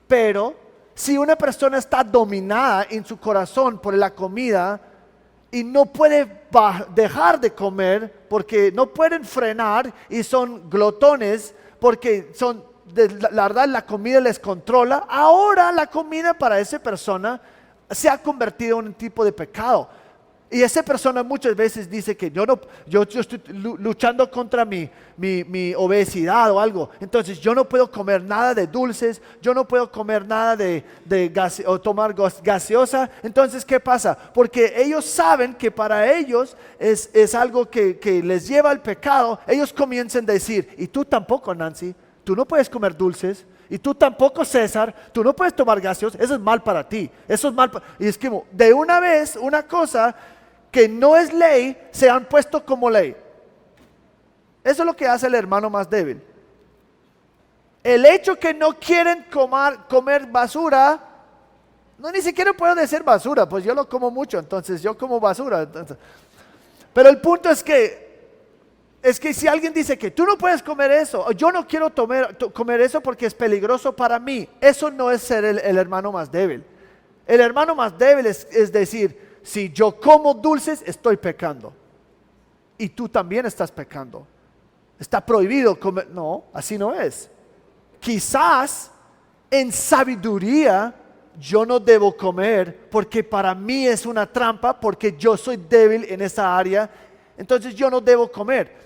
Pero si una persona está dominada en su corazón por la comida y no puede dejar de comer porque no pueden frenar y son glotones porque la verdad la comida les controla, ahora la comida para esa persona se ha convertido en un tipo de pecado. Y esa persona muchas veces dice que yo estoy luchando contra mi obesidad o algo. Entonces yo no puedo comer nada de dulces, yo no puedo comer nada o tomar gaseosa. Entonces, ¿qué pasa? Porque ellos saben que para ellos es algo que les lleva al pecado. Ellos comienzan a decir, y tú tampoco, Nancy, tú no puedes comer dulces. Y tú tampoco, César, tú no puedes tomar gaseosa, eso es mal para ti, eso es mal y es que de una vez, una cosa que no es ley, se han puesto como ley. Eso es lo que hace el hermano más débil. El hecho que no quieren comer basura, no ni siquiera puedo decir basura, pues yo lo como mucho, entonces yo como basura. Pero el punto es que si alguien dice que tú no puedes comer eso, o yo no quiero comer eso porque es peligroso para mí, eso no es ser el hermano más débil. El hermano más débil es decir, si yo como dulces, estoy pecando. Y tú también estás pecando. Está prohibido comer. No, así no es. Quizás en sabiduría yo no debo comer porque para mí es una trampa, porque yo soy débil en esa área, entonces yo no debo comer.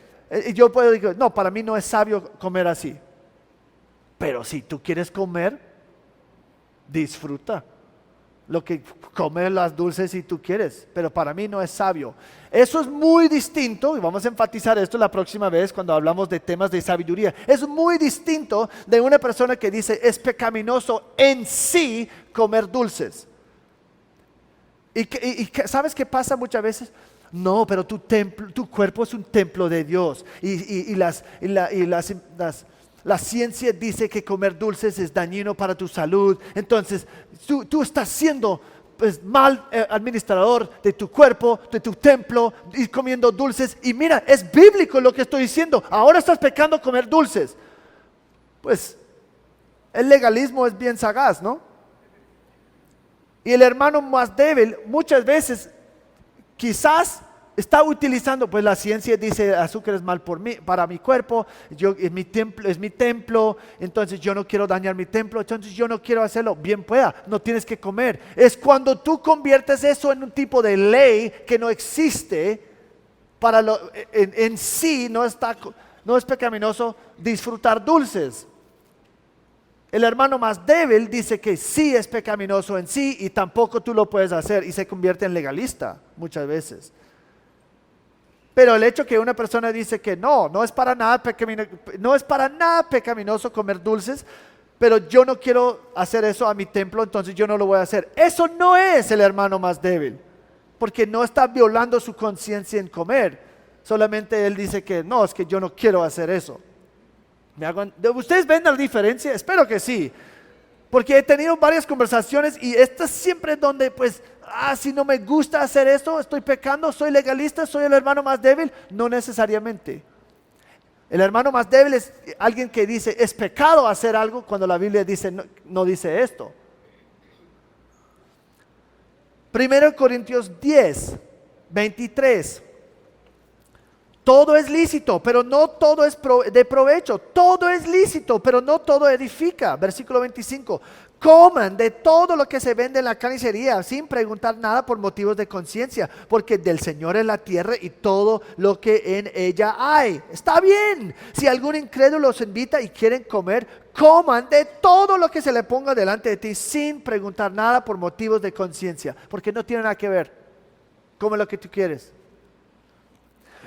Yo puedo decir, no, para mí no es sabio comer así. Pero si tú quieres comer, disfruta lo que comer las dulces si tú quieres, pero para mí no es sabio. Eso es muy distinto, y vamos a enfatizar esto la próxima vez cuando hablamos de temas de sabiduría. Es muy distinto de una persona que dice es pecaminoso en sí comer dulces. Y ¿sabes qué pasa muchas veces? No, pero tu cuerpo es un templo de Dios y la ciencia dice que comer dulces es dañino para tu salud. Entonces tú estás siendo mal administrador de tu cuerpo, de tu templo, y comiendo dulces. Y mira, es bíblico lo que estoy diciendo. Ahora estás pecando comer dulces. Pues el legalismo es bien sagaz, ¿no? Y el hermano más débil muchas veces quizás está utilizando, pues la ciencia dice el azúcar es mal para mi cuerpo, es mi templo, entonces yo no quiero dañar mi templo, entonces yo no quiero hacerlo. Bien pueda, no tienes que comer. Es cuando tú conviertes eso en un tipo de ley que no existe, en sí no es pecaminoso disfrutar dulces. El hermano más débil dice que sí es pecaminoso en sí y tampoco tú lo puedes hacer, y se convierte en legalista muchas veces. Pero el hecho que una persona dice que no es para nada no es para nada pecaminoso comer dulces, pero yo no quiero hacer eso a mi templo, entonces yo no lo voy a hacer. Eso no es el hermano más débil, porque no está violando su conciencia en comer. Solamente él dice que no, es que yo no quiero hacer eso. ¿Ustedes ven la diferencia? Espero que sí. Porque he tenido varias conversaciones y esta siempre es donde pues, si no me gusta hacer esto, estoy pecando, soy legalista, soy el hermano más débil. No necesariamente. El hermano más débil es alguien que dice, es pecado hacer algo cuando la Biblia dice, no dice esto. 1 Corintios 10, 23. Todo es lícito, pero no todo es de provecho. Todo es lícito, pero no todo edifica. Versículo 25. Coman de todo lo que se vende en la carnicería sin preguntar nada por motivos de conciencia, porque del Señor es la tierra y todo lo que en ella hay. Está bien. Si algún incrédulo los invita y quieren comer, coman de todo lo que se le ponga delante de ti sin preguntar nada por motivos de conciencia, porque no tiene nada que ver. Come lo que tú quieres.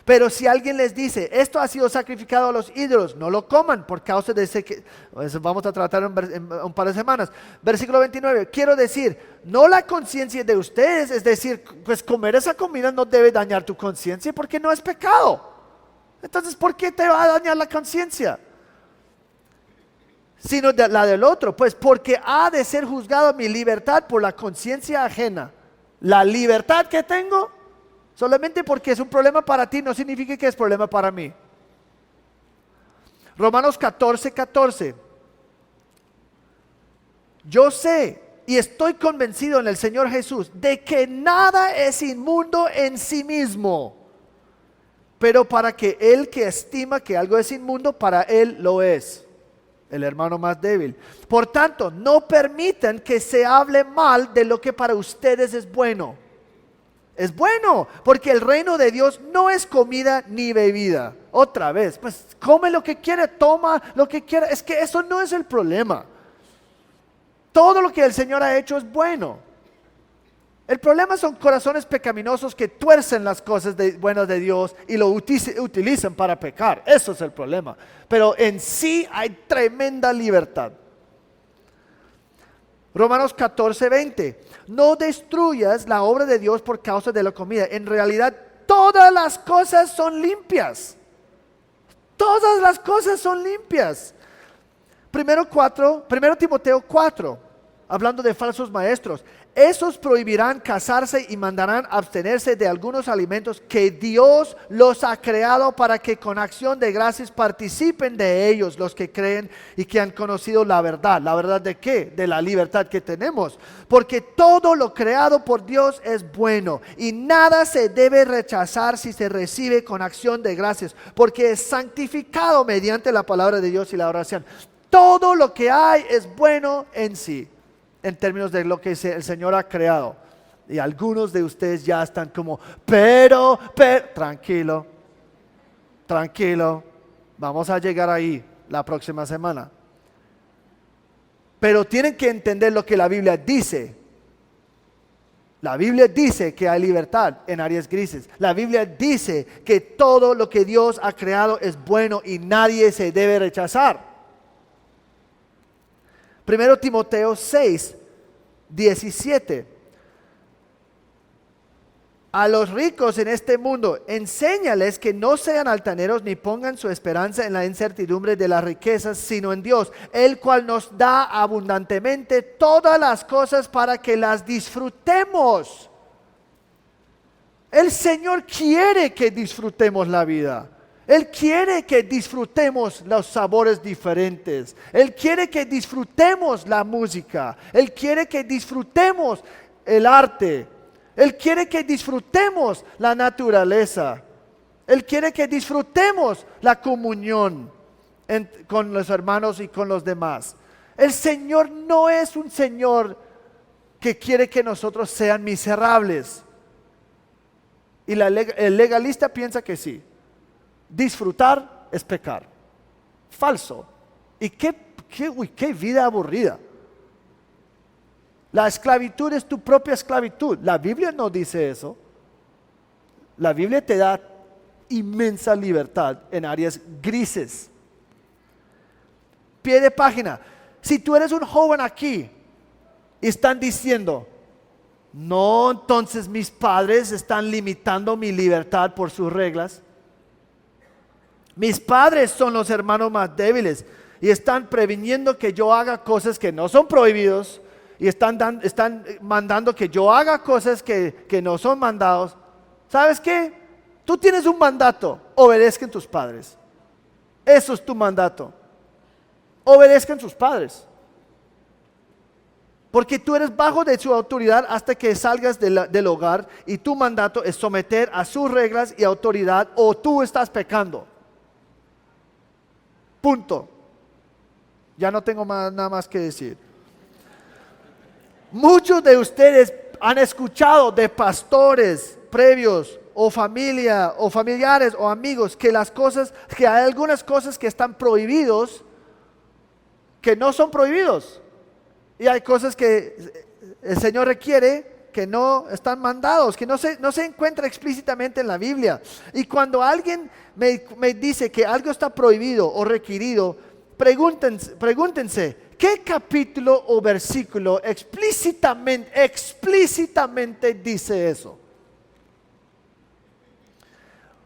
Pero si alguien les dice, esto ha sido sacrificado a los ídolos, no lo coman por causa de ese que... Eso vamos a tratar en un par de semanas. Versículo 29, quiero decir, no la conciencia de ustedes, es decir, pues comer esa comida no debe dañar tu conciencia porque no es pecado. Entonces, ¿por qué te va a dañar la conciencia? Sino la del otro, pues porque ha de ser juzgado mi libertad por la conciencia ajena. La libertad que tengo... Solamente porque es un problema para ti no significa que es problema para mí. Romanos 14, 14. Yo sé y estoy convencido en el Señor Jesús de que nada es inmundo en sí mismo, pero para que el que estima que algo es inmundo, para él lo es. El hermano más débil. Por tanto, no permitan que se hable mal de lo que para ustedes es bueno. Es bueno, porque el reino de Dios no es comida ni bebida. Otra vez, pues come lo que quiere, toma lo que quiera. Es que eso no es el problema. Todo lo que el Señor ha hecho es bueno. El problema son corazones pecaminosos que tuercen las cosas buenas de Dios y lo utilizan para pecar. Eso es el problema. Pero en sí hay tremenda libertad. Romanos 14, 20. No destruyas la obra de Dios por causa de la comida. En realidad, todas las cosas son limpias. Todas las cosas son limpias. Primero Timoteo 4, hablando de falsos maestros. Esos prohibirán casarse y mandarán abstenerse de algunos alimentos que Dios los ha creado para que con acción de gracias participen de ellos los que creen y que han conocido la verdad. ¿La verdad de qué? De la libertad que tenemos. Porque todo lo creado por Dios es bueno y nada se debe rechazar si se recibe con acción de gracias, porque es santificado mediante la palabra de Dios y la oración. Todo lo que hay es bueno en sí, en términos de lo que el Señor ha creado. Y algunos de ustedes ya están como, pero, tranquilo, vamos a llegar ahí la próxima semana. Pero tienen que entender lo que la Biblia dice. La Biblia dice que hay libertad en áreas grises. La Biblia dice que todo lo que Dios ha creado es bueno y nadie se debe rechazar. 1 Timoteo 6, 17. A los ricos en este mundo, enséñales que no sean altaneros ni pongan su esperanza en la incertidumbre de las riquezas, sino en Dios, el cual nos da abundantemente todas las cosas para que las disfrutemos. El Señor quiere que disfrutemos la vida. Él quiere que disfrutemos los sabores diferentes. Él quiere que disfrutemos la música. Él quiere que disfrutemos el arte. Él quiere que disfrutemos la naturaleza. Él quiere que disfrutemos la comunión con los hermanos y con los demás. El Señor no es un Señor que quiere que nosotros sean miserables. Y el legalista piensa que sí. Disfrutar es pecar. Falso. Y qué vida aburrida. La esclavitud es tu propia esclavitud. La Biblia no dice eso. La Biblia te da inmensa libertad en áreas grises. Pie de página. Si tú eres un joven aquí y están diciendo, no, entonces mis padres están limitando mi libertad por sus reglas. Mis padres son los hermanos más débiles y están previniendo que yo haga cosas que no son prohibidos y están mandando que yo haga cosas que no son mandados. ¿Sabes qué? Tú tienes un mandato, obedezcan tus padres. Eso es tu mandato. Obedezcan sus padres. Porque tú eres bajo de su autoridad hasta que salgas del hogar y tu mandato es someter a sus reglas y autoridad o tú estás pecando. Punto. Ya no tengo nada más que decir. Muchos de ustedes han escuchado de pastores previos o familia o familiares o amigos que hay algunas cosas que están prohibidos que no son prohibidos. Y hay cosas que el Señor requiere que no están mandados, que no se encuentra explícitamente en la Biblia. Y cuando alguien me dice que algo está prohibido o requerido, pregúntense, ¿qué capítulo o versículo explícitamente dice eso?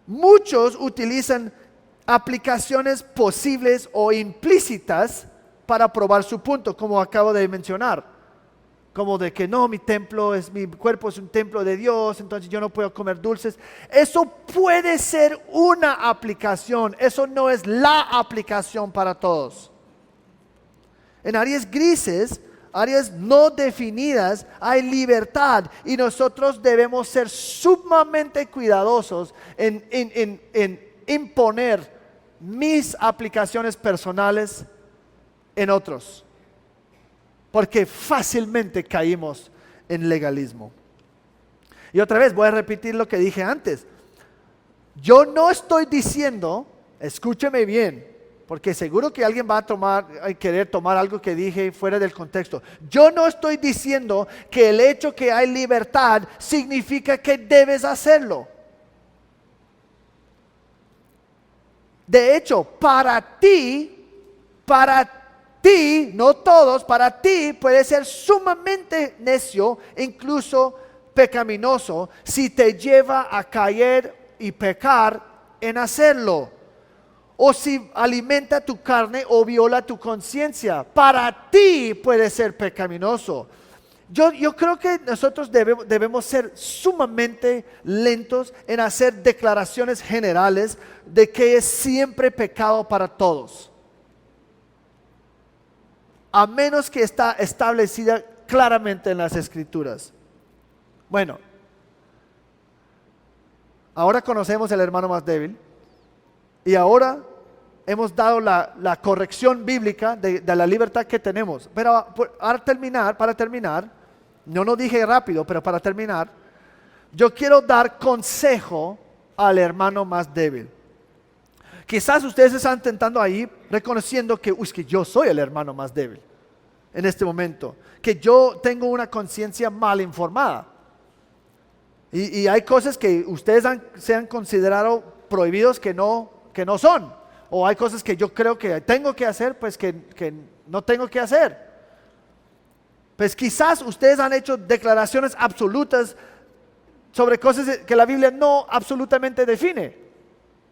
Muchos utilizan aplicaciones posibles o implícitas para probar su punto, como acabo de mencionar, como de que no, mi cuerpo es un templo de Dios, entonces yo no puedo comer dulces. Eso puede ser una aplicación, eso no es la aplicación para todos. En áreas grises, áreas no definidas, hay libertad y nosotros debemos ser sumamente cuidadosos en imponer mis aplicaciones personales en otros, porque fácilmente caímos en legalismo. Y otra vez voy a repetir lo que dije antes. Yo no estoy diciendo, escúcheme bien, porque seguro que alguien va a querer tomar algo que dije fuera del contexto. Yo no estoy diciendo que el hecho que hay libertad significa que debes hacerlo. De hecho, para ti, no todos, para ti puede ser sumamente necio, incluso pecaminoso, si te lleva a caer y pecar en hacerlo. O si alimenta tu carne o viola tu conciencia. Para ti puede ser pecaminoso. Yo creo que nosotros debemos ser sumamente lentos en hacer declaraciones generales de que es siempre pecado para todos, a menos que está establecida claramente en las Escrituras. Bueno, ahora conocemos al hermano más débil y ahora hemos dado la corrección bíblica de la libertad que tenemos. Pero para terminar, no lo dije rápido, pero para terminar, yo quiero dar consejo al hermano más débil. Quizás ustedes están intentando ahí reconociendo que yo soy el hermano más débil en este momento, que yo tengo una conciencia mal informada y hay cosas que ustedes se han considerado prohibidos que no son, o hay cosas que yo creo que tengo que hacer pues que no tengo que hacer. Pues quizás ustedes han hecho declaraciones absolutas sobre cosas que la Biblia no absolutamente define.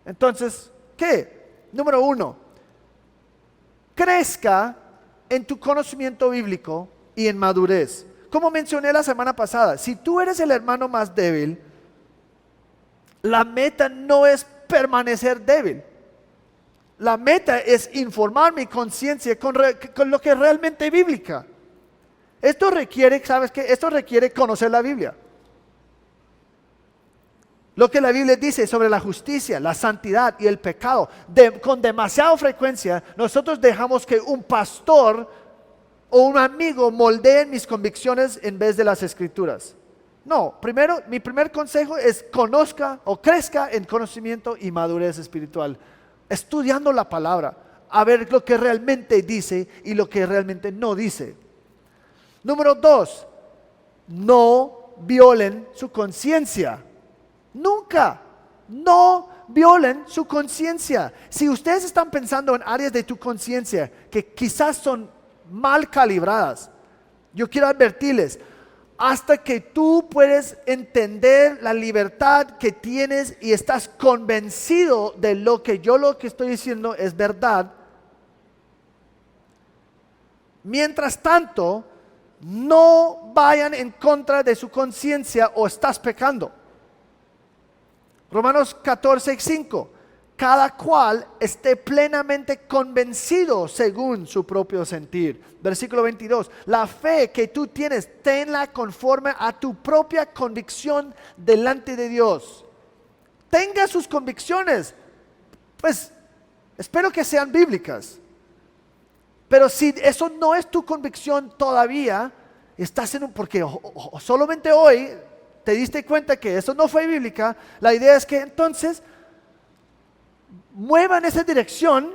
Entonces, ¿qué? Número 1, crezca en tu conocimiento bíblico y en madurez. Como mencioné la semana pasada, si tú eres el hermano más débil, la meta no es permanecer débil. La meta es informar mi conciencia con lo que es realmente bíblica. Esto requiere, ¿sabes qué? Esto requiere conocer la Biblia. Lo que la Biblia dice sobre la justicia, la santidad y el pecado. Con demasiada frecuencia nosotros dejamos que un pastor o un amigo moldeen mis convicciones en vez de las Escrituras. No, mi primer consejo es conozca o crezca en conocimiento y madurez espiritual, estudiando la palabra, a ver lo que realmente dice y lo que realmente no dice. Número 2, no violen su conciencia. Nunca, no violen su conciencia. Si ustedes están pensando en áreas de tu conciencia que quizás son mal calibradas, yo quiero advertirles, hasta que tú puedes entender la libertad que tienes y estás convencido de lo que estoy diciendo es verdad. Mientras tanto, no vayan en contra de su conciencia o estás pecando. Romanos 14:5. Cada cual esté plenamente convencido según su propio sentir. Versículo 22. La fe que tú tienes, tenla conforme a tu propia convicción delante de Dios. Tenga sus convicciones, pues espero que sean bíblicas. Pero si eso no es tu convicción todavía, estás en un... Porque solamente hoy te diste cuenta que eso no fue bíblica. La idea es que entonces mueva en esa dirección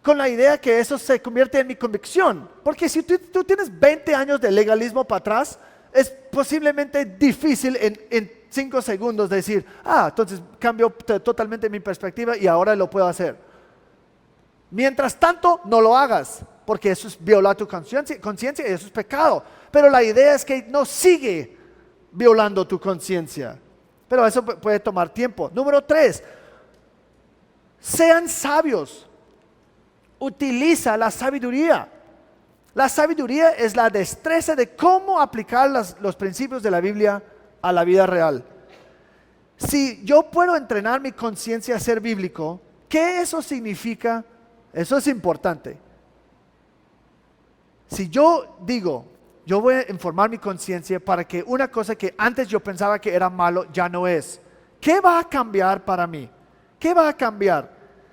con la idea que eso se convierte en mi convicción. Porque si tú tienes 20 años de legalismo para atrás, es posiblemente difícil en 5 segundos decir, entonces cambio totalmente mi perspectiva y ahora lo puedo hacer. Mientras tanto, no lo hagas, porque eso es violar tu conciencia y eso es pecado. Pero la idea es que no sigue violando tu conciencia. Pero eso puede tomar tiempo. Número 3, sean sabios. Utiliza la sabiduría. La sabiduría es la destreza de cómo aplicar los principios de la Biblia a la vida real. Si yo puedo entrenar mi conciencia a ser bíblico, ¿qué eso significa? Eso es importante. Si yo digo, yo voy a informar mi conciencia para que una cosa que antes yo pensaba que era malo, ya no es. ¿Qué va a cambiar para mí? ¿Qué va a cambiar?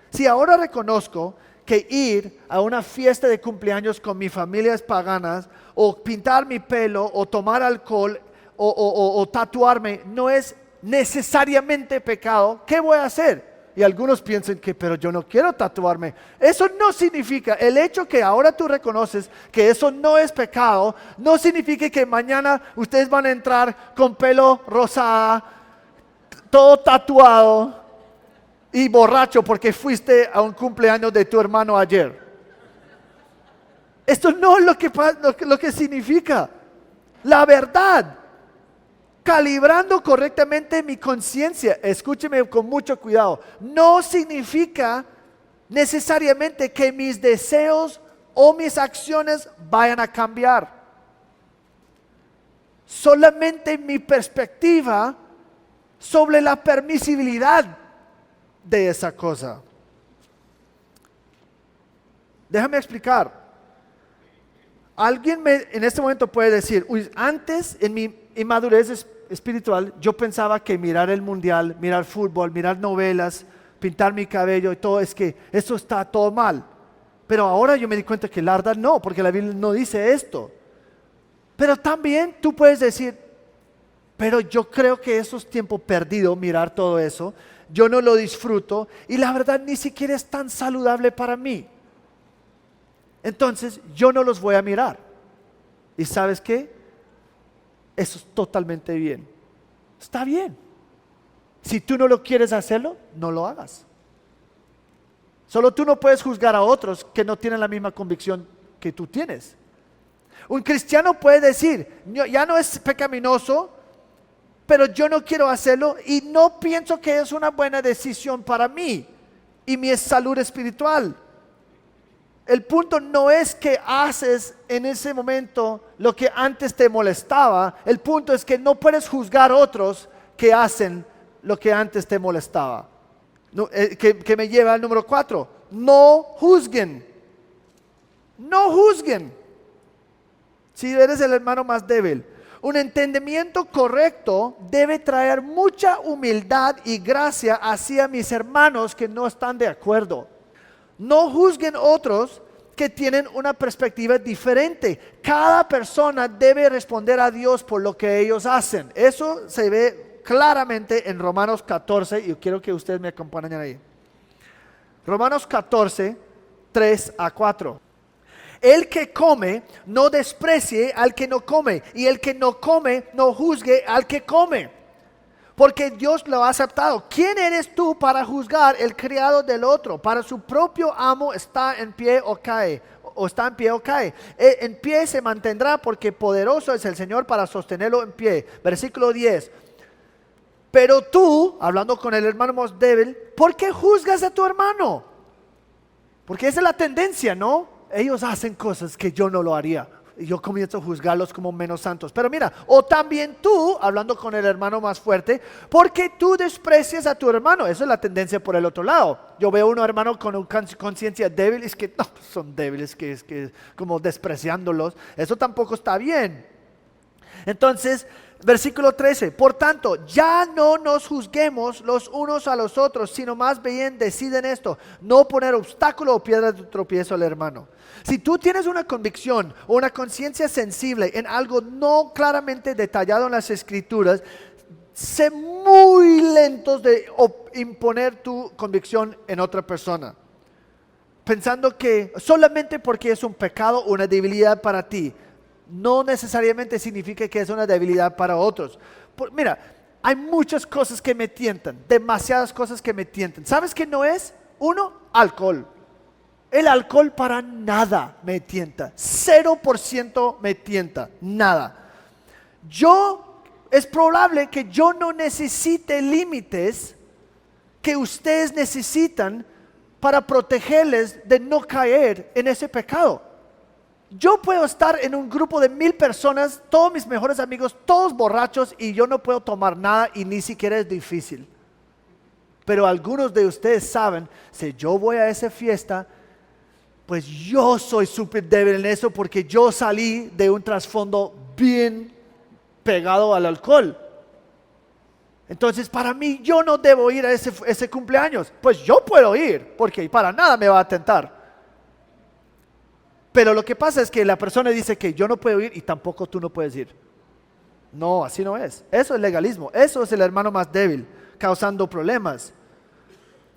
Si ahora reconozco que ir a una fiesta de cumpleaños con mis familias paganas, o pintar mi pelo, o tomar alcohol, o tatuarme, no es necesariamente pecado, ¿qué voy a hacer? Y algunos piensan que, pero yo no quiero tatuarme. Eso no significa, el hecho que ahora tú reconoces que eso no es pecado, no significa que mañana ustedes van a entrar con pelo rosada, todo tatuado y borracho porque fuiste a un cumpleaños de tu hermano ayer. Esto no es lo que significa. La verdad. Calibrando correctamente mi conciencia, escúcheme con mucho cuidado, no significa necesariamente que mis deseos o mis acciones vayan a cambiar. Solamente mi perspectiva sobre la permisibilidad de esa cosa. Déjame explicar. Alguien en este momento puede decir, uy, antes en mi inmadurez espiritual, yo pensaba que mirar el mundial, mirar fútbol, mirar novelas, pintar mi cabello y todo, es que eso está todo mal. Pero ahora yo me di cuenta que la verdad no, porque la Biblia no dice esto. Pero también tú puedes decir, pero yo creo que eso es tiempo perdido, mirar todo eso. Yo no lo disfruto y la verdad ni siquiera es tan saludable para mí. Entonces yo no los voy a mirar. ¿Y sabes qué? Eso es totalmente bien. Está bien. Si tú no lo quieres hacerlo, no lo hagas. Solo tú no puedes juzgar a otros que no tienen la misma convicción que tú tienes. Un cristiano puede decir, ya no es pecaminoso, pero yo no quiero hacerlo y no pienso que es una buena decisión para mí y mi salud espiritual. El punto no es que haces en ese momento lo que antes te molestaba. El punto es que no puedes juzgar a otros que hacen lo que antes te molestaba. Que me lleva al número 4. No juzguen. No juzguen. Si eres el hermano más débil. Un entendimiento correcto debe traer mucha humildad y gracia hacia mis hermanos que no están de acuerdo. No juzguen otros que tienen una perspectiva diferente. Cada persona debe responder a Dios por lo que ellos hacen. Eso se ve claramente en Romanos 14 y quiero que ustedes me acompañen ahí. Romanos 14, 3-4. El que come no desprecie al que no come, y el que no come no juzgue al que come, porque Dios lo ha aceptado. ¿Quién eres tú para juzgar el criado del otro? Para su propio amo está en pie o cae, o está en pie o cae. En pie se mantendrá porque poderoso es el Señor para sostenerlo en pie. Versículo 10. Pero tú, hablando con el hermano más débil, ¿por qué juzgas a tu hermano? Porque esa es la tendencia, ¿no? Ellos hacen cosas que yo no lo haría. Y yo comienzo a juzgarlos como menos santos. Pero mira, o también tú, hablando con el hermano más fuerte, porque tú desprecias a tu hermano. Esa es la tendencia por el otro lado. Yo veo a un hermano con una conciencia débil, es que no, son débiles, que es que como despreciándolos. Eso tampoco está bien. Entonces, versículo 13, por tanto, ya no nos juzguemos los unos a los otros, sino más bien deciden esto, no poner obstáculo o piedra de tropiezo al hermano. Si tú tienes una convicción o una conciencia sensible en algo no claramente detallado en las escrituras, sé muy lentos de imponer tu convicción en otra persona, pensando que solamente porque es un pecado o una debilidad para ti, no necesariamente significa que es una debilidad para otros. Mira, hay muchas cosas que me tientan, demasiadas cosas que me tientan. ¿Sabes qué no es? Uno, alcohol. El alcohol para nada me tienta, 0% me tienta, nada. Es probable que yo no necesite límites que ustedes necesitan para protegerles de no caer en ese pecado. Yo puedo estar en un grupo de 1000 personas, todos mis mejores amigos, todos borrachos, y yo no puedo tomar nada y ni siquiera es difícil. Pero algunos de ustedes saben, si yo voy a esa fiesta, pues yo soy súper débil en eso porque yo salí de un trasfondo bien pegado al alcohol. Entonces para mí yo no debo ir a ese cumpleaños. Pues yo puedo ir porque para nada me va a tentar. Pero lo que pasa es que la persona dice que yo no puedo ir y tampoco tú no puedes ir. No, así no es. Eso es legalismo. Eso es el hermano más débil, causando problemas.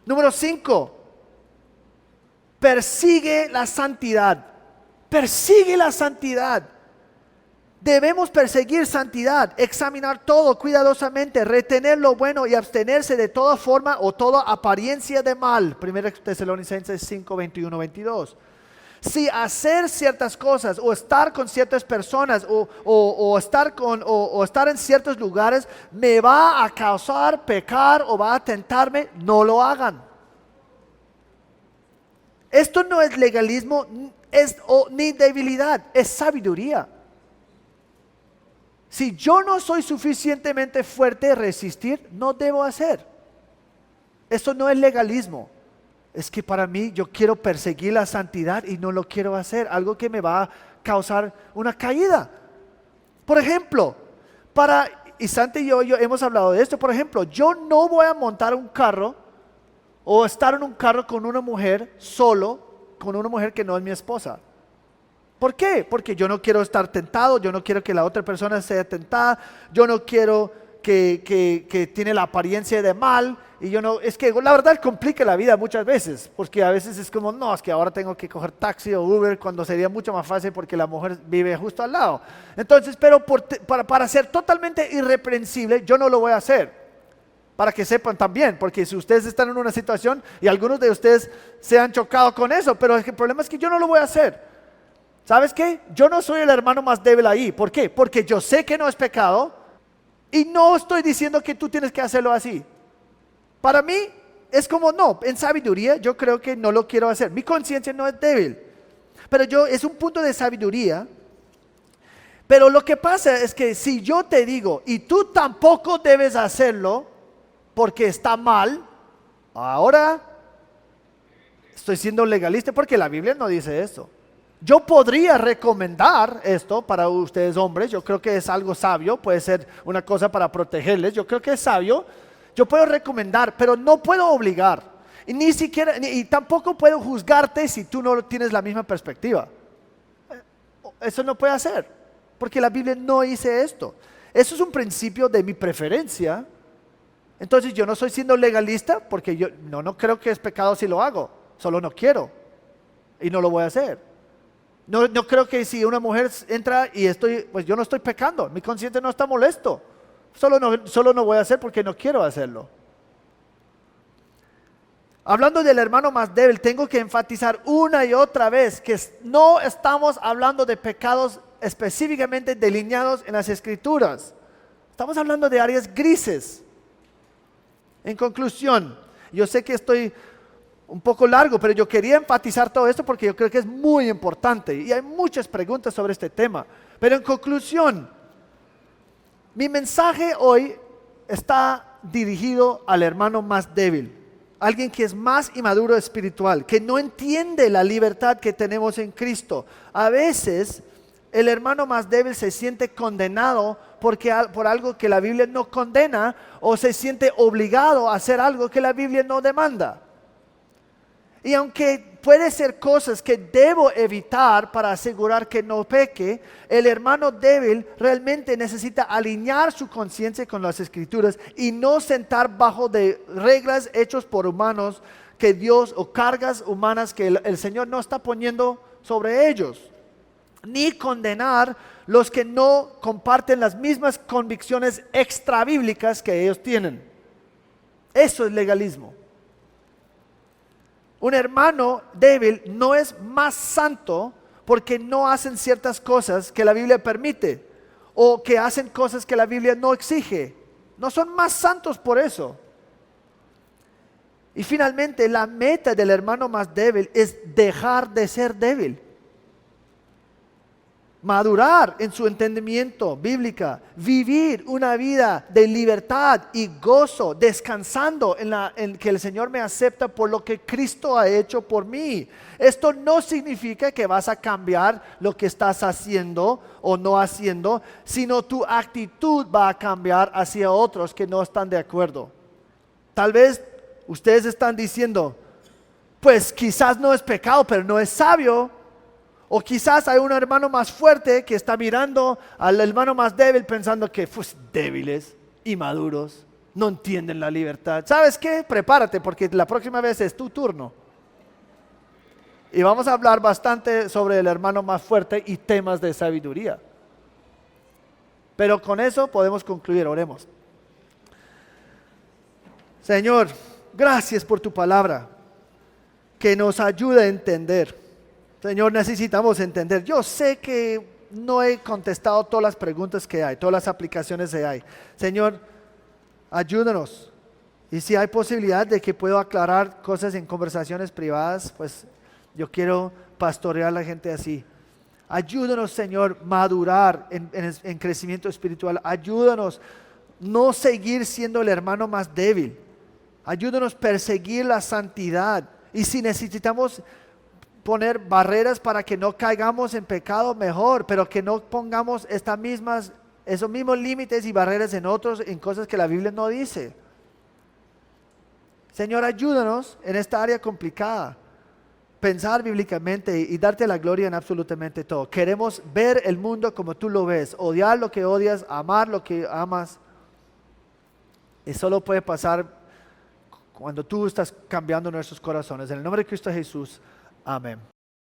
Número 5. Persigue la santidad. Persigue la santidad. Debemos perseguir santidad, examinar todo cuidadosamente, retener lo bueno y abstenerse de toda forma o toda apariencia de mal. 1 Tesalonicenses 5, 21, 22. Si hacer ciertas cosas o estar con ciertas personas o estar en ciertos lugares me va a causar pecar o va a tentarme, no lo hagan. Esto no es legalismo ni debilidad, es sabiduría. Si yo no soy suficientemente fuerte a resistir, no debo hacer. Eso no es legalismo. Es que para mí yo quiero perseguir la santidad y no lo quiero hacer, algo que me va a causar una caída. Por ejemplo, y Santi y yo hemos hablado de esto, por ejemplo, yo no voy a montar un carro o estar en un carro con una mujer solo, con una mujer que no es mi esposa. ¿Por qué? Porque yo no quiero estar tentado, yo no quiero que la otra persona sea tentada, yo no quiero que tiene la apariencia de mal, y es que la verdad complica la vida muchas veces, porque a veces es como, no, es que ahora tengo que coger taxi o Uber cuando sería mucho más fácil porque la mujer vive justo al lado. Entonces, pero para ser totalmente irreprensible, yo no lo voy a hacer. Para que sepan también, porque si ustedes están en una situación y algunos de ustedes se han chocado con eso, pero el problema es que yo no lo voy a hacer. ¿Sabes qué? Yo no soy el hermano más débil ahí. ¿Por qué? Porque yo sé que no es pecado y no estoy diciendo que tú tienes que hacerlo así. Para mí es como no, en sabiduría yo creo que no lo quiero hacer. Mi conciencia no es débil, pero es un punto de sabiduría. Pero lo que pasa es que si yo te digo y tú tampoco debes hacerlo porque está mal, ahora estoy siendo legalista porque la Biblia no dice eso. Yo podría recomendar esto para ustedes hombres, yo creo que es algo sabio, puede ser una cosa para protegerles, yo creo que es sabio, yo puedo recomendar, pero no puedo obligar, y ni siquiera, y tampoco puedo juzgarte si tú no tienes la misma perspectiva. Eso no puede hacer, porque la Biblia no dice esto. Eso es un principio de mi preferencia. Entonces yo no estoy siendo legalista porque yo no creo que es pecado si lo hago, solo no quiero y no lo voy a hacer. No creo que si una mujer entra y pues yo no estoy pecando, mi consciente no está molesto, Solo no voy a hacer porque no quiero hacerlo. Hablando del hermano más débil, tengo que enfatizar una y otra vez que no estamos hablando de pecados específicamente delineados en las Escrituras. Estamos hablando de áreas grises. En conclusión, yo sé que estoy un poco largo, pero yo quería enfatizar todo esto porque yo creo que es muy importante y hay muchas preguntas sobre este tema. Pero en conclusión, mi mensaje hoy está dirigido al hermano más débil, alguien que es más inmaduro espiritual, que no entiende la libertad que tenemos en Cristo. A veces el hermano más débil se siente condenado por algo que la Biblia no condena, o se siente obligado a hacer algo que la Biblia no demanda. Y aunque puede ser cosas que debo evitar para asegurar que no peque, el hermano débil realmente necesita alinear su conciencia con las Escrituras y no sentar bajo de reglas hechas por humanos que Dios, o cargas humanas que el Señor no está poniendo sobre ellos, ni condenar los que no comparten las mismas convicciones extrabíblicas que ellos tienen. Eso es legalismo. Un hermano débil no es más santo porque no hacen ciertas cosas que la Biblia permite, o que hacen cosas que la Biblia no exige. No son más santos por eso. Y finalmente, la meta del hermano más débil es dejar de ser débil. Madurar en su entendimiento bíblico, vivir una vida de libertad y gozo, descansando en que el Señor me acepta por lo que Cristo ha hecho por mí. Esto no significa que vas a cambiar lo que estás haciendo o no haciendo, sino tu actitud va a cambiar hacia otros que no están de acuerdo. Tal vez ustedes están diciendo, pues quizás no es pecado, pero no es sabio. O quizás hay un hermano más fuerte que está mirando al hermano más débil pensando que pues débiles, inmaduros, no entienden la libertad. ¿Sabes qué? Prepárate porque la próxima vez es tu turno. Y vamos a hablar bastante sobre el hermano más fuerte y temas de sabiduría. Pero con eso podemos concluir, oremos. Señor, gracias por tu palabra que nos ayuda a entender. Señor, necesitamos entender. Yo sé que no he contestado todas las preguntas que hay, todas las aplicaciones que hay. Señor, ayúdanos. Y si hay posibilidad de que puedo aclarar cosas en conversaciones privadas, pues yo quiero pastorear a la gente así. Ayúdanos, Señor, madurar en crecimiento espiritual. Ayúdanos no seguir siendo el hermano más débil. Ayúdanos perseguir la santidad. Y si necesitamos poner barreras para que no caigamos en pecado, mejor, pero que no pongamos esos mismos límites y barreras en otros, en cosas que la Biblia no dice. Señor, ayúdanos en esta área complicada, pensar bíblicamente y darte la gloria en absolutamente todo. Queremos ver el mundo como tú lo ves, odiar lo que odias, amar lo que amas, y solo puede pasar cuando tú estás cambiando nuestros corazones. En el nombre de Cristo Jesús. Amén.